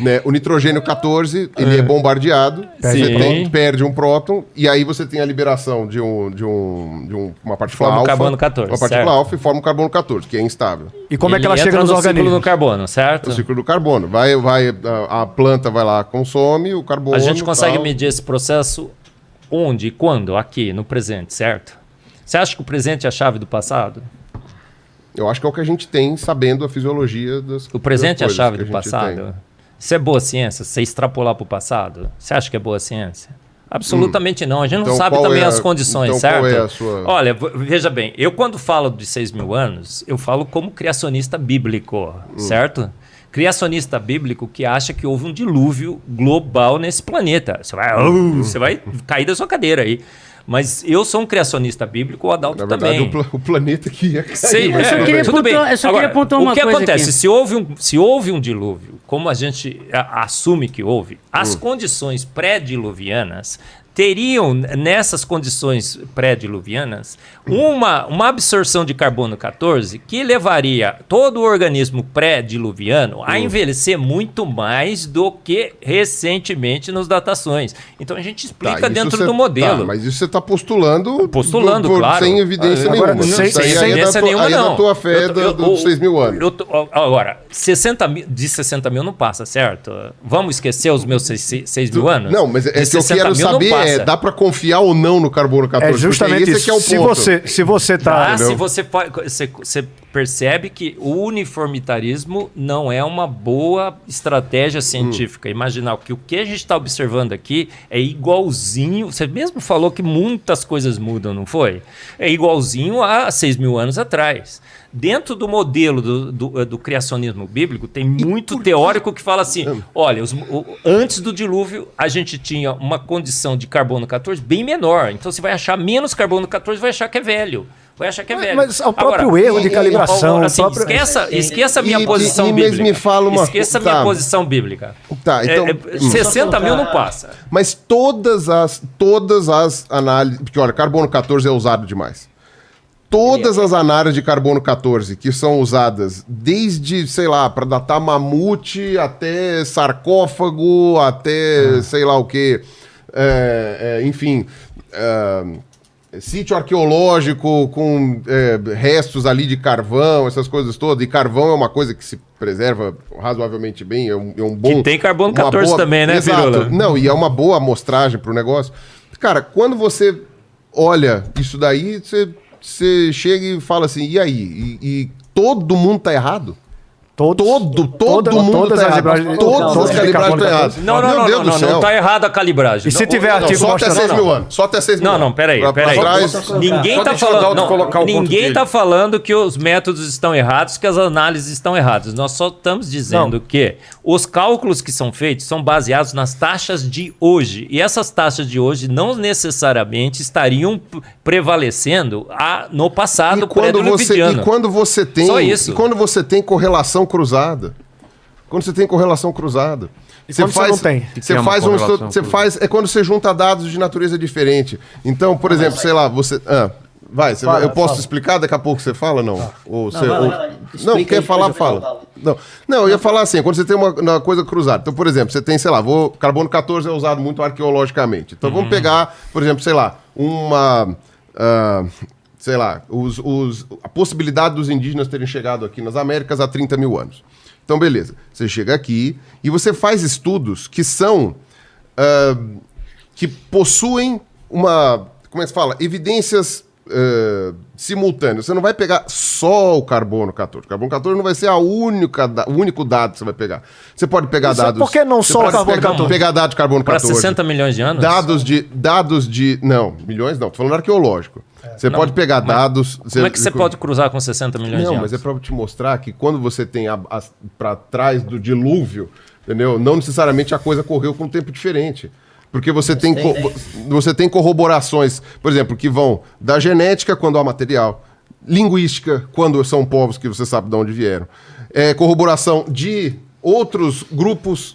Né, o nitrogênio 14, ele é bombardeado, você perde um próton, e aí você tem a liberação de uma partícula Forma o alfa. carbono 14, Uma partícula certo. alfa e forma o carbono 14, que é instável. E como é que ela Ele chega entra nos no ciclo organismos? do carbono, certo? O ciclo do carbono. A planta vai lá, consome o carbono. A gente consegue tal. medir esse processo onde e quando? Aqui, no presente, certo? Você acha que o presente é a chave do passado? Eu acho que é o que a gente tem sabendo a fisiologia das O presente é a das coisas chave que do a gente passado? tem. Isso é boa ciência? Você extrapolar para o passado? Você acha que é boa ciência? Absolutamente não. A gente não Então, sabe qual também é as condições, então, certo? qual é a sua... Olha, veja bem, eu quando falo de 6.000 anos, eu falo como criacionista bíblico, certo? Criacionista bíblico que acha que houve um dilúvio global nesse planeta. Você vai cair da sua cadeira aí. Mas eu sou um criacionista bíblico, o Adalto Na verdade, também. o planeta que ia cair. Sim, mas tudo queria bem. tudo bem. eu só queria pontuar uma o que coisa acontece? aqui. Se houve um dilúvio, como a gente assume que houve, as condições pré-diluvianas teriam, nessas condições pré-diluvianas, uma absorção de carbono 14 que levaria todo o organismo pré-diluviano a envelhecer muito mais do que recentemente nas datações. Então a gente explica Tá, dentro isso do modelo. Tá, mas isso você está postulando... Postulando, claro. Sem evidência Agora, nenhuma. sem- Isso aí sem é da evidência tua- nenhuma, aí é não. da tua fé dos 6.000 anos. Agora, 60 mil, de 60 mil não passa, certo? Vamos esquecer os meus 6.000 anos? Não, mas é De que eu 60 quero mil não saber, passa. dá para confiar ou não no carbono 14? É justamente porque esse isso. é que é o ponto. Se você tá... Se você percebe que o uniformitarismo não é uma boa estratégia científica. Imaginar que o que a gente está observando aqui é igualzinho. Você mesmo falou que muitas coisas mudam, não foi? É igualzinho a 6.000 anos atrás. Dentro do modelo do criacionismo bíblico, tem muito teórico que fala assim: olha, antes do dilúvio, a gente tinha uma condição de carbono 14 bem menor. Então você vai achar menos carbono 14 e vai achar que é velho. Vai achar que é velho. Mas o próprio erro de calibração... Assim, o próprio- esqueça a minha posição mas bíblica. me fala uma Esqueça a tá. minha posição bíblica. Tá, então... 60 mil não passa. Mas todas as análises... Porque, olha, carbono 14 é usado demais. Todas as análises de carbono 14 que são usadas desde, sei lá, para datar mamute até sarcófago, até sei lá o quê, enfim, sítio arqueológico com restos ali de carvão, essas coisas todas. E carvão é uma coisa que se preserva razoavelmente bem, é um bom... Que tem carbono uma 14 também, né, Exato. Pirula? Não, e é uma boa amostragem para o negócio. Cara, quando você olha isso daí, você chega e fala assim, e aí? E todo mundo tá errado? Todo mundo todas tá as errado. calibragens- Todas todas as de calibragens carbono estão erradas. Não, Meu Deus do céu. não tá errado a calibragem. E se tiver Não, artigo só até mostrando... 6.000 anos. Só até 6.000 anos. Não, peraí. Pra trás, Ninguém Só tá deixa o falando, Adalto não, colocar o ponto ninguém dele. tá falando que os métodos estão errados, que as análises estão erradas. Nós só estamos dizendo que os cálculos que são feitos são baseados nas taxas de hoje. E essas taxas de hoje não necessariamente estariam prevalecendo no passado pré-diluvidiano. E quando você tem, Só isso. E quando você tem correlação cruzada. Quando você tem correlação cruzada. quando você não tem? Você é uma faz correlação você faz é quando você junta dados de natureza diferente. Então, por exemplo, sei lá, você eu posso explicar daqui a pouco você fala não? Ou você vai lá. não Explica quer aí, falar, depois eu fala. Não, eu ia falar assim, quando você tem uma coisa cruzada. Então, por exemplo, você tem, sei lá, carbono 14 é usado muito arqueologicamente. Então, vamos pegar, por exemplo, sei lá, sei lá, a possibilidade dos indígenas terem chegado aqui nas Américas há 30.000 anos. Então, beleza. Você chega aqui e você faz estudos que são... que possuem como é que se fala? Evidências simultâneas. Você não vai pegar só o carbono 14. O carbono 14 não vai ser o único dado que você vai pegar. Você pode pegar dados... Por que não você só o pode carbono 14? pegar dados de carbono Para 14. 60 milhões de anos? Dados de... Não, milhões não. Tô falando arqueológico. Você pode pegar dados... Como é que você pode cruzar com 60 milhões de Não, anos? mas é para te mostrar que quando você tem para trás do dilúvio, entendeu? Não necessariamente a coisa correu com um tempo diferente. Porque você tem corroborações, por exemplo, que vão da genética quando há material, linguística quando são povos que você sabe de onde vieram, corroboração de outros grupos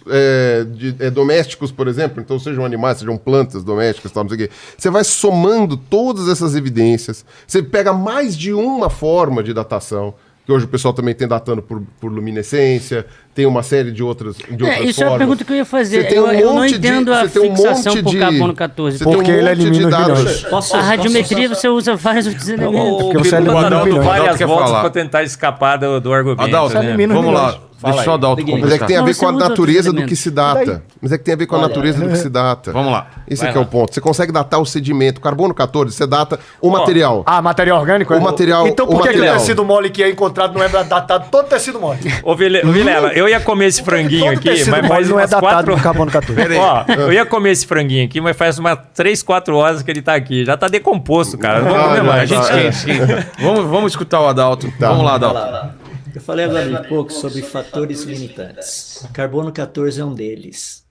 domésticos, por exemplo, então sejam animais, sejam plantas domésticas, tal, não sei o quê. Você vai somando todas essas evidências, você pega mais de uma forma de datação, que hoje o pessoal também tem datando por luminescência, tem uma série de outras formas. Isso é a pergunta que eu ia fazer. Você tem um Eu não monte entendo a você tem um fixação monte por de- carbono 14. você tem um Porque ele monte de elimina os dados. bilhões. A radiometria você usa vários outros elementos. Porque você Pirulo elimina tá dando bilhões. várias Adalto quer voltas falar. pra tentar escapar do argumento. Adalto, né? elimina- vamos lá. Fala Deixa só aí. dar o Seguinte. Mas é que tem a Não, ver você com a usa outros natureza do elementos. que se data. Mas é que tem a ver com a Olha, natureza do que se data. Vamos lá. Esse Vai é que é lá. o ponto. Você consegue datar o sedimento. Carbono 14, você data o material. Ah, material orgânico? O material- Então o por que o material. tecido mole que é encontrado não é datado todo tecido mole? Ô, Vilela, eu ia comer esse franguinho Todo aqui, tecido mas mole faz não é umas datado 4... com carbono 14. Ó, eu ia comer esse franguinho aqui, mas faz umas 3, 4 horas que ele tá aqui. Já tá decomposto, cara. Não vou comer já, mais. já. Vamos escutar o Adalto. Tá. Vamos lá, Vai Adalto. lá. Eu falei agora um pouco sobre fatores limitantes. Carbono 14 é um deles.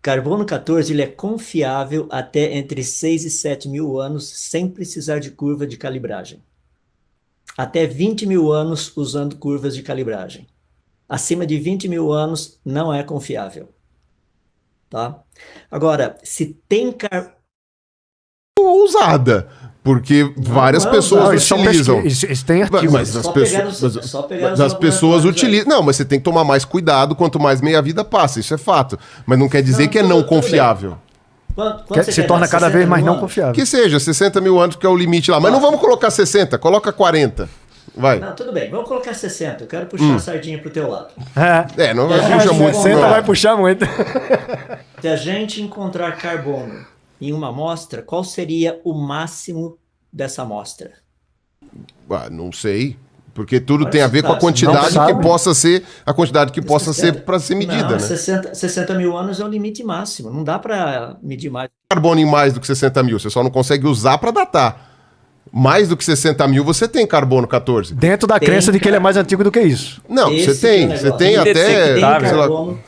Carbono 14 ele é confiável até entre 6 e 7 mil anos sem precisar de curva de calibragem. Até 20 mil anos usando curvas de calibragem. Acima de 20 mil anos não é confiável. Tá? Agora, se tem Usada. Porque várias não, pessoas não, Eles são utilizam. eles têm artigos. Mas as Só pessoas, pegar os- só pegar os as pessoas laboratórios utilizam. Não, mas você tem que tomar mais cuidado quanto mais meia-vida passa. Isso é fato. Mas não quer dizer Não, que é tudo- não tudo bem. confiável. quanto você Se quer torna dar? cada 60 vez mais mil não anos? confiável. Que seja, 60 mil anos, que é o limite lá. Mas não vamos colocar 60, coloca 40. Vai. Não, tudo bem, vamos colocar 60. Eu quero puxar a sardinha pro teu lado. Não vai É, puxar muito. 60 não. vai puxar muito. Se a gente encontrar carbono em uma amostra, qual seria o máximo dessa amostra? Não sei. Porque tudo Olha, tem a ver com a não quantidade sabe. que possa ser. A quantidade que possa ser para ser medida, Não, né? 60 mil anos é o limite máximo. Não dá para medir mais. Carbono em mais do que 60 mil. Você só não consegue usar para datar. Mais do que 60 mil, você tem carbono 14. Dentro da Tem, crença de que ele é cara. mais antigo do que isso. Não, Esse você tem. que é o Você negócio. tem Tem até. Tem Tá, sei lá, carbono.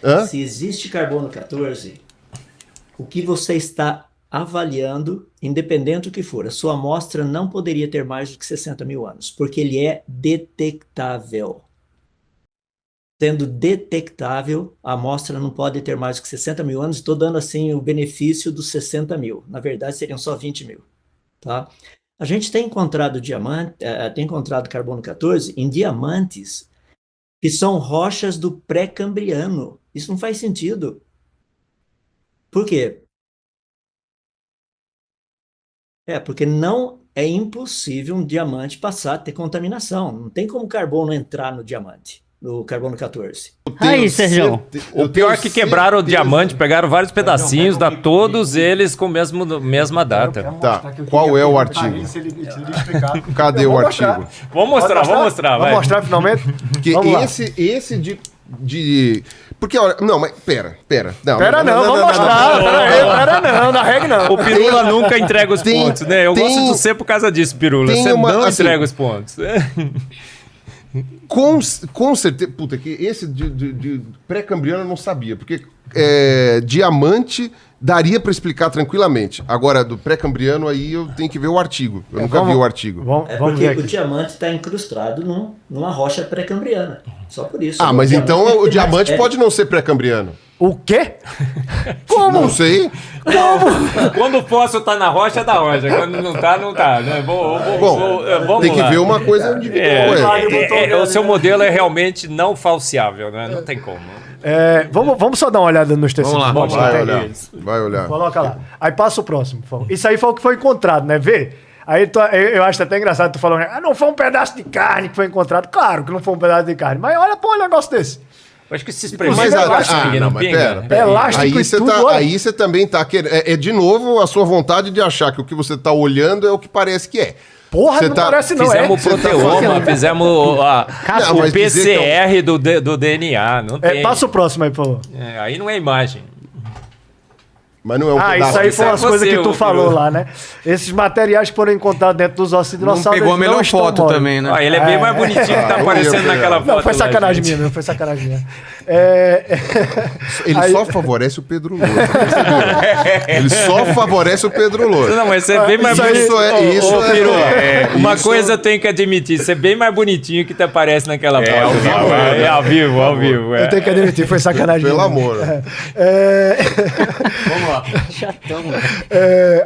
Hã? Se existe carbono 14, o que você está avaliando, independente do que for, a sua amostra não poderia ter mais do que 60 mil anos, porque ele é detectável. Sendo detectável, a amostra não pode ter mais do que 60 mil anos. Estou dando assim o benefício dos 60 mil. Na verdade, seriam só 20 mil. Tá? A gente tem encontrado tem encontrado carbono 14 em diamantes que são rochas do pré-cambriano. Isso não faz sentido. Por quê? Porque não é impossível um diamante passar a ter contaminação. Não tem como carbono entrar no diamante, no carbono 14. Aí, Sérgio. O pior é que quebraram o diamante, pegaram vários pedacinhos, dá todos eles com a mesma data. Tá, qual é o artigo? Cadê o artigo? Vamos mostrar, vai. Vamos mostrar finalmente? Porque Vamos lá. esse de. Porque, olha. Não, mas pera. Não, Vamos mostrar. Pera não, na regra não. O Pirula nunca entrega os Tem- pontos, né? Eu tem- gosto de você por causa disso, Pirula. tem Você uma- não assim, entrega os pontos. Com certeza. Puta, que esse de pré-cambriano eu não sabia. Porque diamante daria pra explicar tranquilamente. Agora, do pré-cambriano, aí eu tenho que ver o artigo. Eu nunca vi o artigo. Vamos Porque ver o aqui. diamante está incrustado numa rocha pré-cambriana. Só por isso. Ah, mas então o tem diamante mais- pode não ser pré-cambriano. O quê? Não sei. Quando o fóssil tá na rocha, é da rocha. Quando não tá, não tá. Né? Vamos Tem que lá. ver uma coisa individual. O seu modelo é realmente não falseável, né? Não tem como. Vamos só dar uma olhada nos tecidos. Vamos lá, moles. Vai olhar. Coloca lá. Aí passa o próximo, por favor. Isso aí foi o que foi encontrado, né? Vê? Aí eu acho até engraçado tu falando, não foi um pedaço de carne que foi encontrado. Claro que não foi um pedaço de carne, mas olha um negócio desse. Eu acho que se espremeu. Mas não mas pinga. pera. Elástico Aí e você tudo, tá, olha. aí você também tá querendo. É de novo a sua vontade de achar que o que você tá olhando é o que parece que é. Porra, Você não tá- parece não, Fizemos o proteoma, fizemos Não, o mas dizer que PCR do DNA. Não tem. Passa o próximo aí, por favor. Aí não é imagem. Mas não é um pedaço isso aí de foi umas você, coisas que tu ô, falou Pirulo. lá, né? Esses materiais que foram encontrados dentro dos ossos de Não dinossauro. pegou a eles não melhor estão foto moles. também, né? Ó, ele é bem mais bonitinho que tá não aparecendo ia pegar. naquela foto. Não, foi lá, sacanagem gente. minha, meu, foi sacanagem minha. Ele Aí- só favorece o Pedro Louro. Ele só favorece o Pedro Louro. Não, mas você é bem mais Isso bonito. é- isso Ô, é- Piru, uma isso- coisa eu tenho que admitir, você é bem mais bonitinho que te aparece naquela foto. ao vivo, lá, né? É ao vivo, ao vivo. Eu tenho que admitir, foi sacanagem Pelo minha. amor. Chatão, mano.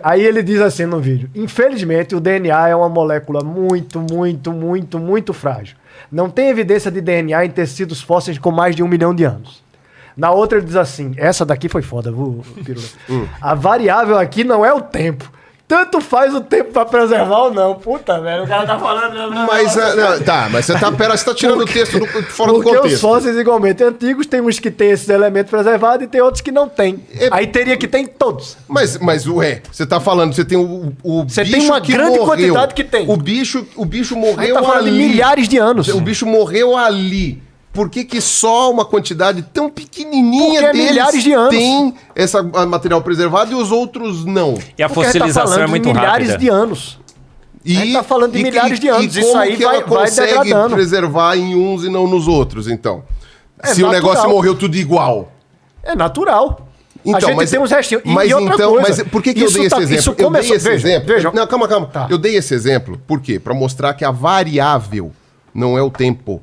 Aí ele diz assim no vídeo: infelizmente, o DNA é uma molécula muito frágil. Não tem evidência de DNA em tecidos fósseis com mais de 1 milhão de anos. Na outra ele diz assim: essa daqui foi foda, viu, Pirula? A variável aqui não é o tempo. Tanto faz o tempo pra preservar ou não. Puta, velho, o cara tá falando... Mas, mas você tá tirando o texto fora do Porque os contexto. fósseis igualmente antigos, tem uns que tem esses elementos preservados e tem outros que não tem. Aí teria que ter em todos. Mas, você tá falando, você tem o Você bicho tem uma que grande morreu. quantidade que tem. O bicho Aí morreu tá falando ali. de milhares de anos. O bicho morreu ali. Por que só uma quantidade tão pequenininha Porque é deles milhares de anos. tem esse material preservado e os outros não? E a Porque a gente tá fossilização falando é muito de milhares rápida. de anos. E, A gente tá falando de milhares de anos. E Isso como aí que ela vai consegue degradando. preservar em uns e não nos outros, então? É Se o natural. negócio morreu tudo igual. É natural. Então, a gente tem uns restinhos. Mas e outra então, coisa, mas por que eu isso dei esse exemplo? Isso Eu dei começou... esse exemplo. Veja. Não, calma. Tá. Eu dei esse exemplo, por quê? Pra mostrar que a variável não é o tempo.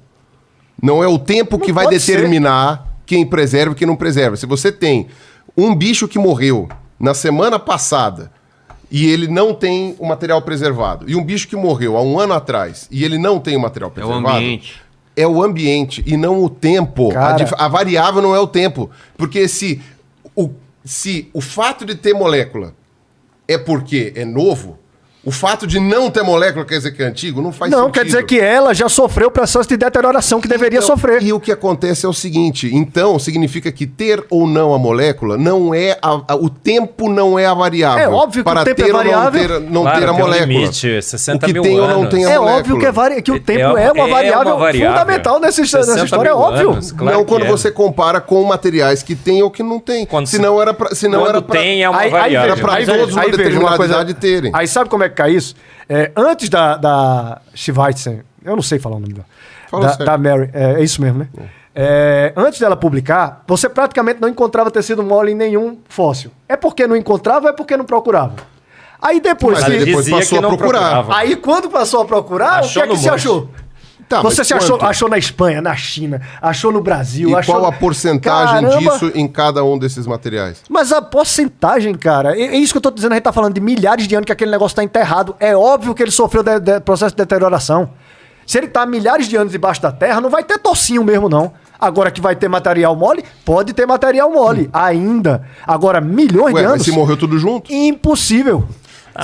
Não é o tempo que Não vai pode determinar quem preserva e quem não preserva. Se você tem um bicho que morreu na semana passada e ele não tem o material preservado, e um bicho que morreu há um ano atrás e ele não tem o material É o preservado, ambiente. é o ambiente e não o tempo. Cara. A variável não é o tempo. Porque se o fato de ter molécula é porque é novo, o fato de não ter molécula quer dizer que é antigo, não faz Não, sentido. quer dizer que ela já sofreu processo de deterioração que deveria sofrer. E o que acontece é o seguinte, então significa que ter ou não a molécula não é o tempo não é a variável. É óbvio que para o tempo é ter ou variável. não Claro, ter a tem um molécula. limite, 60 o que mil tem ou não anos. tem a É molécula. óbvio que o tempo É é uma variável uma variável. fundamental nessa 60 história, é mil óbvio. anos, claro não que quando é. você compara com materiais que tem ou que não tem. Quando Senão era pra, senão Quando era pra, tem é uma Aí variável. Era pra aí todos uma veja determinada idade terem. Aí sabe como é que cai isso? Antes da Schweizer, eu não sei falar o nome dela. Fala certo. Da Mary, é isso mesmo, né? Antes dela publicar, você praticamente não encontrava tecido mole em nenhum fóssil. É porque não encontrava ou é porque não procurava? Aí depois Mas que... aí depois dizia passou que a não procurar. procurava. Aí quando passou a procurar, Achou o que é no que você monte. achou? Tá, Você mas se quanto? achou na Espanha, na China, achou no Brasil, E achou... qual a porcentagem Caramba! disso em cada um desses materiais? Mas a porcentagem, cara, é isso que eu tô dizendo, a gente tá falando de milhares de anos que aquele negócio tá enterrado. É óbvio que ele sofreu processo de deterioração. Se ele tá há milhares de anos debaixo da terra, não vai ter tocinho mesmo, não. Agora que vai ter material mole, pode ter material mole, ainda. Agora, milhões Ué, de mas anos, se morreu tudo junto? impossível.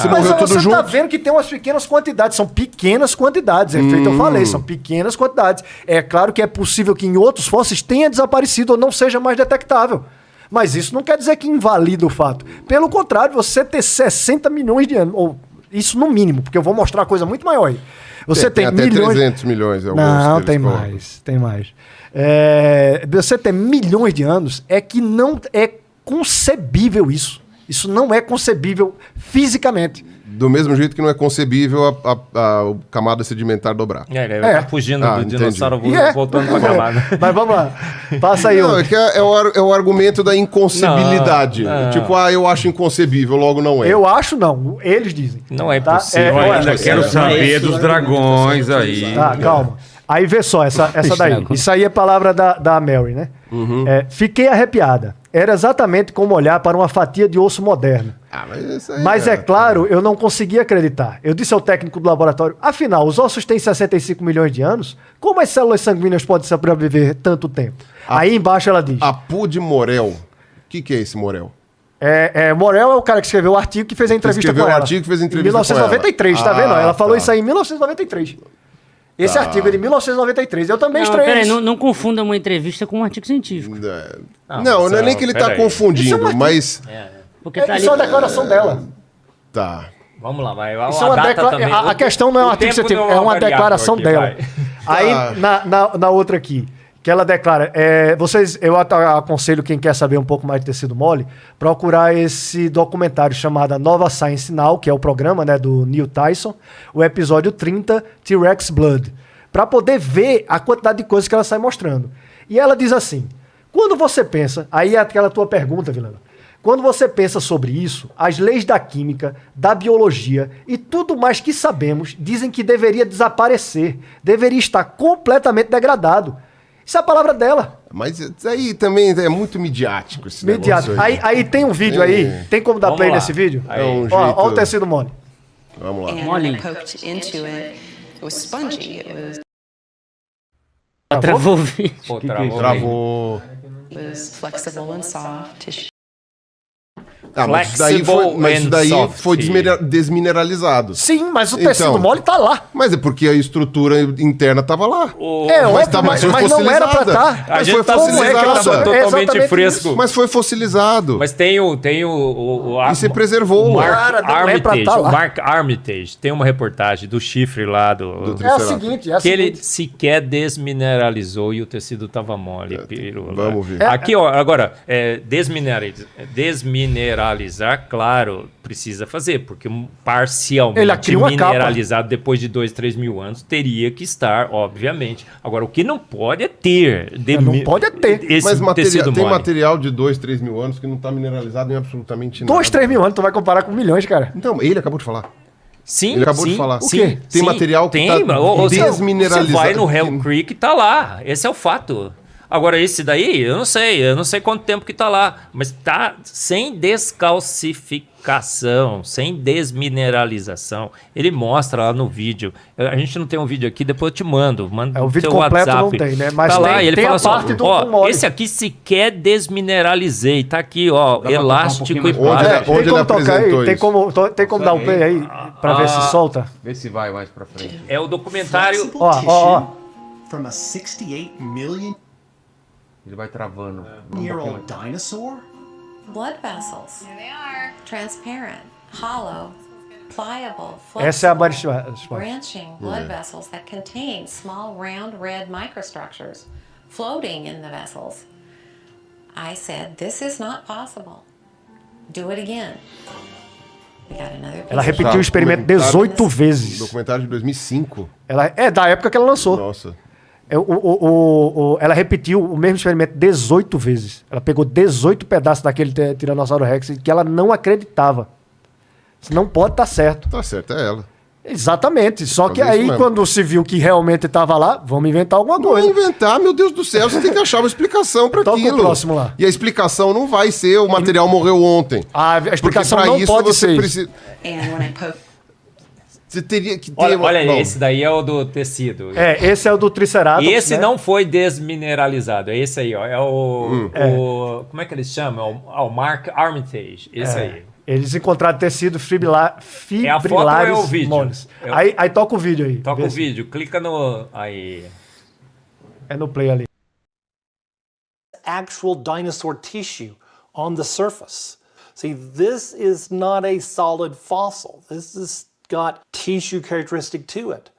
Se Mas morreu tudo você tá junto? vendo que tem umas pequenas quantidades, são pequenas quantidades, é feito, eu falei, são pequenas quantidades. É claro que é possível que em outros fósseis tenha desaparecido ou não seja mais detectável. Mas isso não quer dizer que invalida o fato. Pelo contrário, você ter 60 milhões de anos, ou isso no mínimo, porque eu vou mostrar uma coisa muito maior aí. Você tem até milhões... 300 milhões. Alguns Não, que eles tem colocam. mais, tem mais. Você ter milhões de anos é que não é concebível isso. Isso não é concebível fisicamente. Do mesmo jeito que não é concebível a camada sedimentar dobrar. Ele vai fugindo do entendi. dinossauro E é. voltando pra camada. Mas vamos lá. Passa aí. Não, é que é o argumento da inconcebibilidade. Não. Tipo, eu acho inconcebível, logo não é. Eu acho não. Eles dizem. Não é Tá? possível. Eu olha, ainda quero Não é saber esse dos o dragões argumento aí. utilizado. Tá, calma. Aí vê só, essa daí. Isso aí é palavra da Mary, né? Fiquei arrepiada. Era exatamente como olhar para uma fatia de osso moderno. Mas isso aí Mas é claro, eu não conseguia acreditar. Eu disse ao técnico do laboratório, afinal, os ossos têm 65 milhões de anos? Como as células sanguíneas podem sobreviver tanto tempo? Aí embaixo ela diz... Apu de Morel. O que é esse Morel? Morel é o cara que escreveu o artigo que fez a entrevista escreveu com o ela. artigo que fez a Em entrevista com 1993, ela. tá vendo? Ela falou tá. isso aí em 1993. Esse artigo é de 1993. Eu também Não, estranhei peraí, isso. não confunda uma entrevista com um artigo científico. Não é nem que ele tá peraí. confundindo, Isso é um mas... Porque tá ali. Isso é uma declaração dela. Tá. Vamos lá, vai. Isso é uma a questão não é um artigo científico, é uma declaração dela. Aí, Tá. na outra aqui. que ela declara, eu aconselho quem quer saber um pouco mais de tecido mole, procurar esse documentário chamado A Nova Science Now, que é o programa, né, do Neil Tyson, o episódio 30, T-Rex Blood, para poder ver a quantidade de coisas que ela sai mostrando. E ela diz assim, quando você pensa, aí é aquela tua pergunta, Vilano, quando você pensa sobre isso, as leis da química, da biologia e tudo mais que sabemos dizem que deveria desaparecer, deveria estar completamente degradado. Isso é a palavra dela. Mas isso aí também é muito midiático esse Midiático. negócio Aí tem um vídeo aí, tem como dar Vamos play lá. nesse vídeo? É um Ó, jeito... ó o tecido mole. Vamos lá. And Molly. when I poked into it, it was spongy. It Travou o vídeo. Pô, travou. Travou. was flexible and soft tissue. Ah, mas isso daí foi, Flexible mas isso and daí soft. foi desmineralizado. Sim, mas o tecido Então. mole tá lá. Mas é porque a estrutura interna tava lá. Óbvio, mas não era pra estar. A Mas gente foi tá Como é que ela fossilizada. soube? totalmente Exatamente fresco. isso. Mas foi fossilizado. Mas tem o E se preservou. o Mark Cara, não é pra Armitage, tá lá. o Mark Armitage tem uma reportagem do chifre lá do É o seguinte, que ele sequer desmineralizou e o tecido tava mole. Pirula. Vamos ver. Aqui, ó, agora, desmineralizar, claro, precisa fazer, porque Ele parcialmente cria uma capa. mineralizado depois de 2, 3 mil anos teria que estar, obviamente. Agora, o que não pode é ter. Não pode é ter. Esse Mas tecido tem mole. material de 2, 3 mil anos que não tá mineralizado em absolutamente nada. 2, 3 mil anos, tu vai comparar com milhões, cara. Então, ele acabou de falar. Sim, Ele acabou de sim, falar. O sim, quê? Tem sim. material que tem, tá você desmineralizado. vai no Hell Creek e tá lá. Esse é o fato. Agora, esse daí, eu não sei quanto tempo que tá lá, mas tá sem descalcificação, sem desmineralização. Ele mostra lá no vídeo. A gente não tem um vídeo aqui, depois eu te mando. Manda O vídeo seu completo WhatsApp. não tem, né? Mas tá lá, tem- e ele tem fala a assim, parte do ó, mole. esse aqui sequer desmineralizei. Tá aqui, ó, pra tocar um elástico pouquinho e mais Onde plástico. ele tem como tocar apresentou aí? Tem como dar um play aí pra ver se solta? Vê se vai mais pra frente. É o documentário... Flexible Ó, tissue ó, ó. from a 68 million Ele vai travando. year old dinosaur? Blood vessels. Here they are. Transparent, hollow, pliable, Essa é a flexible, Baristia. branching blood vessels that contain small round red microstructures floating in the vessels. I said, this is not possible. Do it again. We got another piece Ela of repetiu o experimento 18 vezes. Documentário de 2005. É da época que ela lançou. Nossa. Ela repetiu o mesmo experimento 18 vezes. Ela pegou 18 pedaços daquele Tiranossauro Rex que ela não acreditava. Isso não pode estar certo. Tá certo, é ela. Exatamente. Só que Fazer isso aí, mesmo. quando se viu que realmente estava lá, vamos inventar alguma Não coisa. inventar, meu Deus do céu, você tem que achar uma explicação pra Toca o aquilo. próximo lá. E a explicação não vai ser o material morreu ontem. A Porque explicação pra não isso pode você ser. precisa. And when I poked Você teria que ter. Olha aí, Bom, esse daí é o do tecido. Esse é o do Triceratops. Esse né? não foi desmineralizado, é esse aí, ó. É o. Como é que eles chamam? É o Mark Armitage. Esse aí. Eles encontraram tecido fibrilares É a foto ou é o vídeo? moles. É o- Aí toca o vídeo aí. Toca Vê o se- vídeo, clica no. Aí. É no play ali. actual dinosaur tissue on the surface. See, this is not a solid fossil. This has got tissue characteristic to it.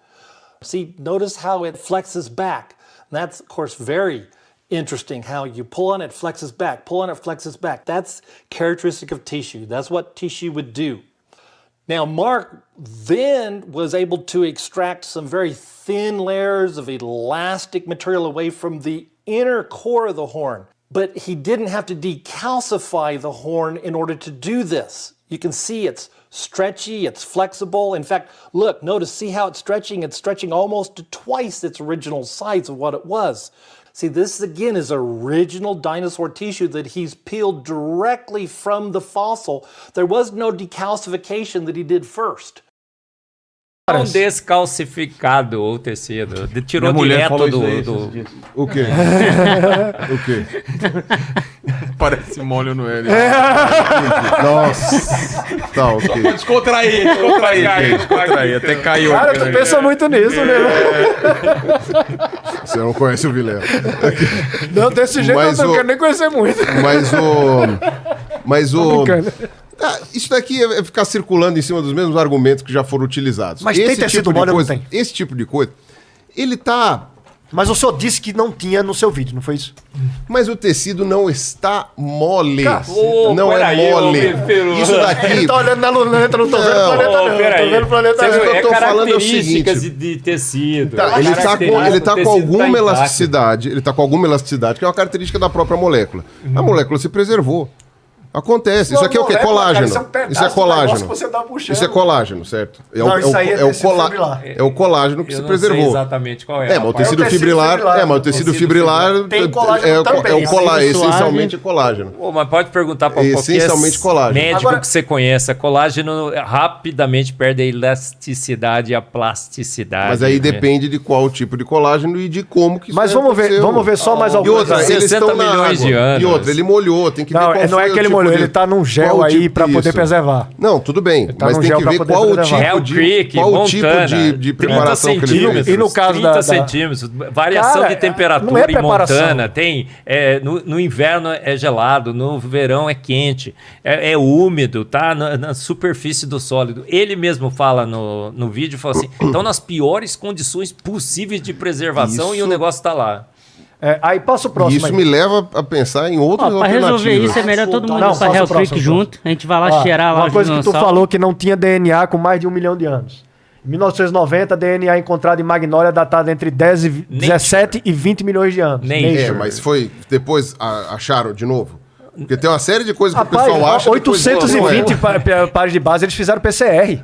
See, notice how it flexes back. That's, of course, very interesting how you pull on it, flexes back, pull on it, flexes back. That's characteristic of tissue. That's what tissue would do. Now, Mark then was able to extract some very thin layers of elastic material away from the inner core of the horn. But he didn't have to decalcify the horn in order to do this. You can see it's stretchy, it's flexible. In fact, look, notice, see how it's stretching? It's stretching almost to twice its original size of what it was. See, this again is original dinosaur tissue that he's peeled directly from the fossil. There was no decalcification that he did first. Um descalcificado o tecido. Tirou Minha mulher direto falou isso do. aí do- esses dias. O quê? O quê? Parece molho no L. Nossa. Tá, ok. Descontrair, descontrair. Até caiu. Cara, aqui, tu né? pensa muito nisso, né? Você não conhece o Vilela. Não, desse jeito Mas eu não o- quero nem conhecer muito. Mas Tô o. brincando. Isso daqui é ficar circulando em cima dos mesmos argumentos que já foram utilizados. Mas tem tecido de mole ou não coisa, tem? Esse tipo de coisa, ele tá Mas o senhor disse que não tinha no seu vídeo, não foi isso? Mas o tecido não está mole. Caceta. Não é Peraí, mole. ô, Peru. Isso daqui... Ele tá olhando na luneta, não tô vendo o planeta não. Tô vendo o planeta Mas não. o que eu tô falando é o características seguinte. de tecido. Tá, ele tá com tecido alguma tá intacto. elasticidade. Ele tá com alguma elasticidade, que é uma característica da própria molécula. A molécula se preservou. Acontece. Isso aqui é o quê? Colágeno. Isso é colágeno. Isso é colágeno, certo? Não, isso aí é tecido fibrilar. É o colágeno que Eu se não preservou. sei exatamente qual é. É, mas o rapaz. tecido fibrilar. É, mas o tecido fibrilar Tem colágeno é também. essencialmente colágeno. Pô, mas pode perguntar para qualquer Essencialmente colágeno. médico Agora- que você conheça. Colágeno rapidamente perde a elasticidade e a plasticidade. Mas aí né? depende de qual tipo de colágeno e de como que isso Mas vamos ver só mais E alguma outra, coisa. eles 60 estão na milhões água. de anos. E outra, ele molhou, tem que ver Não, qual não é foi que ele o tipo molhou, de- ele tá num gel qual o aí tipo pra poder disso. preservar. Não, tudo bem, tá mas num tem gel que pra ver poder qual o preservar. tipo Hell Creek, qual o tipo Montana, de preparação que ele 30 fez. E no caso 30 da- centímetros, variação Cara, de temperatura não é em preparação. Montana, tem, no inverno é gelado, no verão é quente, é úmido, tá na superfície do sólido. Ele mesmo fala no vídeo, fala assim, estão nas piores condições possíveis de preservação e o negócio tá lá. Aí passa o próximo. Isso aí. me leva a pensar em outras Ó, pra resolver alternativas. isso é melhor todo mundo Não, ir pra passa o Hell Creek próximo, junto. A gente vai lá Ó, cheirar lá uma os coisa que tu dinossauros. falou que não tinha DNA com mais de 1 milhão de anos. Em 1990, DNA encontrado em Magnólia datado entre 17 e 20 milhões de anos. É, mas foi... Depois acharam de novo? Porque tem uma série de coisas que Rapaz, o pessoal acha... depois, 820 pares de base, eles fizeram PCR.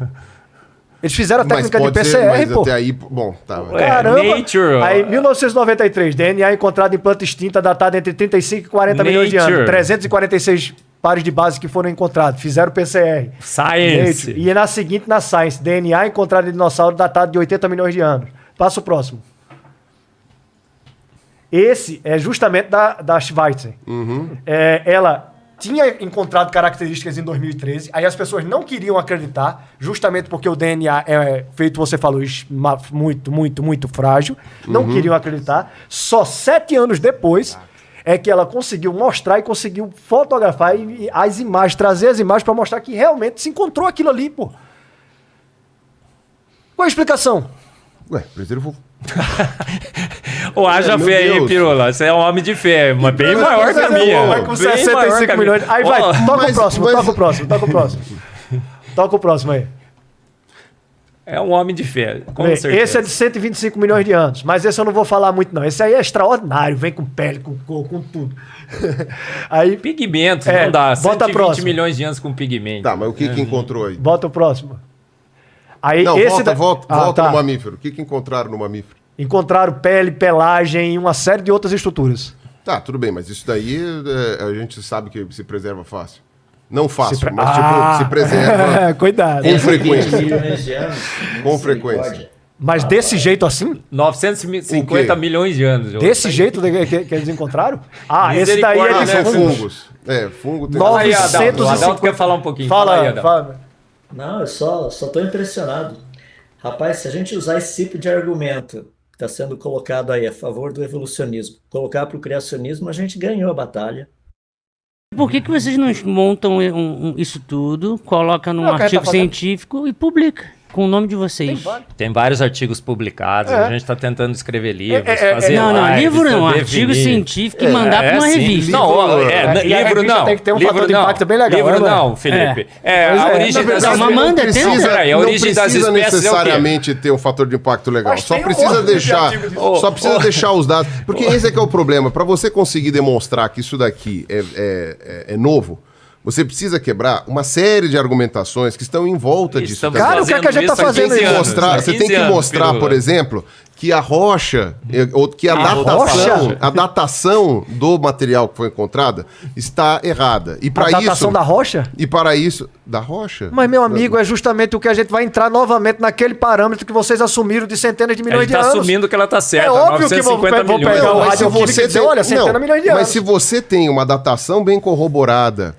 Eles fizeram a Mas técnica de pode ser, PCR, mas pô. até aí... Bom, tá. Caramba! Nature. Aí, 1993, DNA encontrado em planta extinta datado entre 35 e 40 milhões de Nature. anos. 346 pares de base que foram encontrados. Fizeram PCR. Science. Nature. E na seguinte, na Science, DNA encontrado em dinossauro datado de 80 milhões de anos. Passa o próximo. Esse é justamente da Schweitzer. Ela tinha encontrado características em 2013, aí as pessoas não queriam acreditar, justamente porque o DNA é feito, você falou, muito frágil. Não queriam acreditar. Só 7 anos depois é que ela conseguiu mostrar e conseguiu fotografar as imagens, trazer as imagens para mostrar que realmente se encontrou aquilo ali, pô. Qual a explicação? Ué, preservou. Ô, haja Meu fé aí, Deus. Pirula. Você é um homem de fé, mas bem maior que a minha. Vai com Bem maior que 65 a milhões. minha. Aí vai, Ó, toca mas- o próximo, mas- toca o próximo, toca o próximo. Toca o próximo aí. É um homem de fé, com Bem, certeza. esse é de 125 milhões de anos, mas esse eu não vou falar muito não. Esse aí é extraordinário, vem com pele, com cor, com tudo. Aí, Pigmentos, É, não dá. bota a 120 próxima. milhões de anos com pigmento. Tá, mas o que encontrou aí? bota o próximo. Aí, Não, esse volta tá. no mamífero. O que encontraram no mamífero? Encontraram pele, pelagem e uma série de outras estruturas. Tá, tudo bem, mas isso daí a gente sabe que se preserva fácil. Não fácil, Se pre- mas Ah! tipo, se preserva Cuidado. com frequência. milhões de anos. Com frequência. Mas desse jeito assim? 950 O quê? milhões de anos. Desse jeito que eles encontraram? Ah, esse daí é Misericórdia, de É né, fungos. É, fungo tem... Nove- Aí, Adalto, 950. o Adalto quer falar um pouquinho. Fala, aí, Adalto. fala. Não, eu só tô impressionado. Rapaz, se a gente usar esse tipo de argumento que está sendo colocado aí a favor do evolucionismo, colocar para o criacionismo, a gente ganhou a batalha. Por que vocês não montam isso tudo, colocam num Não, o que a gente artigo tá fazendo. científico e publica com o nome de vocês? Tem vários artigos publicados, É. a gente está tentando escrever livros, É, fazer Não, lives, livro não, definir. artigo científico e mandar para uma sim. revista. Não, E a livro revista não. tem que ter um livro fator de não. impacto bem legal, Livro né, mano? não, Felipe. Pois A é. origem Na verdade, das uma manda, tem um- Peraí, a não origem das precisa espécies é o quê? necessariamente ter um fator de impacto legal. Mas Só tem um precisa monte de deixar, artigo disso. só precisa deixar os dados. Porque esse é que é o problema. Para você conseguir demonstrar que isso daqui é novo, você precisa quebrar uma série de argumentações que estão em volta disso. Estamos também. Cara, o que é que a gente tá fazendo fazendo isso há 15 aí? anos, Mostrar, há você tem 15 que anos, mostrar, Pirula. por exemplo, que a rocha, ou que a datação do material que foi encontrada está errada. E A para datação isso, da rocha? e para isso, da rocha? Mas, meu amigo, é justamente o que a gente vai entrar novamente naquele parâmetro que vocês assumiram de centenas de A milhões gente de está anos. assumindo que ela está certa, É óbvio que 950 vou milhões. pegar o Não, mas se radioquímico e dizer, tem- olha, centena milhões de Mas anos. se você tem uma datação bem corroborada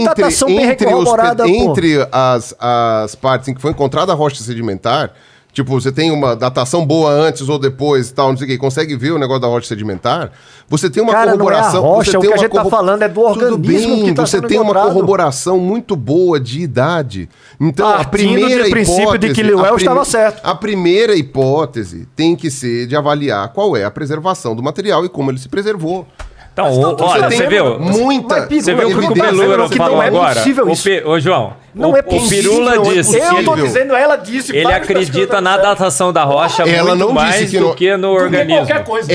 datação bem corroborada, pô? entre as partes em que foi encontrada a rocha sedimentar, Tipo, você tem uma datação boa antes ou depois e tal, não sei o quê, consegue ver o negócio da rocha sedimentar, você tem uma corroboração... Não é a rocha, você o tem que a uma gente tá falando é do organismo que tá você sendo tem uma encontrado. corroboração muito boa de idade. Então, a Partindo primeira do princípio hipótese... de que Lewell estava certo. A primeira hipótese tem que ser de avaliar qual é a preservação do material e como ele se preservou. Então, olha, você viu? Você viu o que o Pelura falou agora? Ô, João, Não é possível. O Pirula disse que Eu tô dizendo, ela disse. ele acredita na datação da rocha Ela muito não mais disse que do não- que no organismo. Qualquer coisa.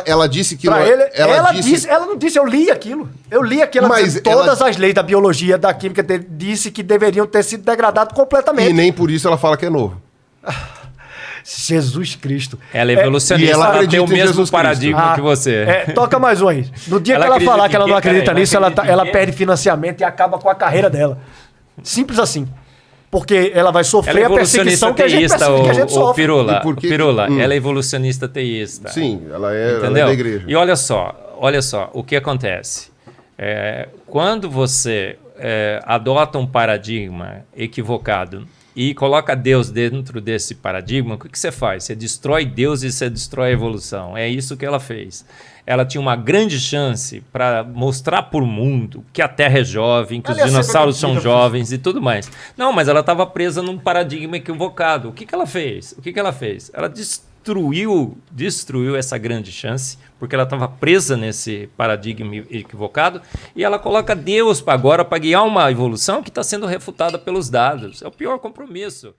Ela disse que... Pra não- ele, ela disse... ela não disse, eu li aquilo. Eu li aquilo. Mas Todas ela- as leis da biologia, da química, disse que deveriam ter sido degradados completamente. E nem por isso ela fala que é novo. Jesus Cristo. Ela é E evolucionista, ela ela tem acredita o em mesmo Jesus paradigma que você. Toca mais um aí. No dia Ela que ela acredita falar em que ela quê? não acredita Peraí, nisso, ela ela acredita em quê? perde financiamento e acaba com a carreira dela. Simples assim. Porque ela vai Ela sofrer é a perseguição evolucionista que a gente, teísta, que a gente o sofre. Pirula. E por que- Pirula, ela é evolucionista teísta. Sim, ela é Entendeu? da igreja. E olha só, o que acontece. Quando você adota um paradigma equivocado e coloca Deus dentro desse paradigma, o que você faz? Você destrói Deus e você destrói a evolução. É isso que ela fez. Ela tinha uma grande chance para mostrar para o mundo que a Terra é jovem, que os Ela ia ser dinossauros são protegida. jovens e tudo mais. Não, mas ela estava presa num paradigma equivocado. O que ela fez? Ela destruiu essa grande chance, porque ela estava presa nesse paradigma equivocado, e ela coloca Deus agora para guiar uma evolução que está sendo refutada pelos dados. É o pior compromisso.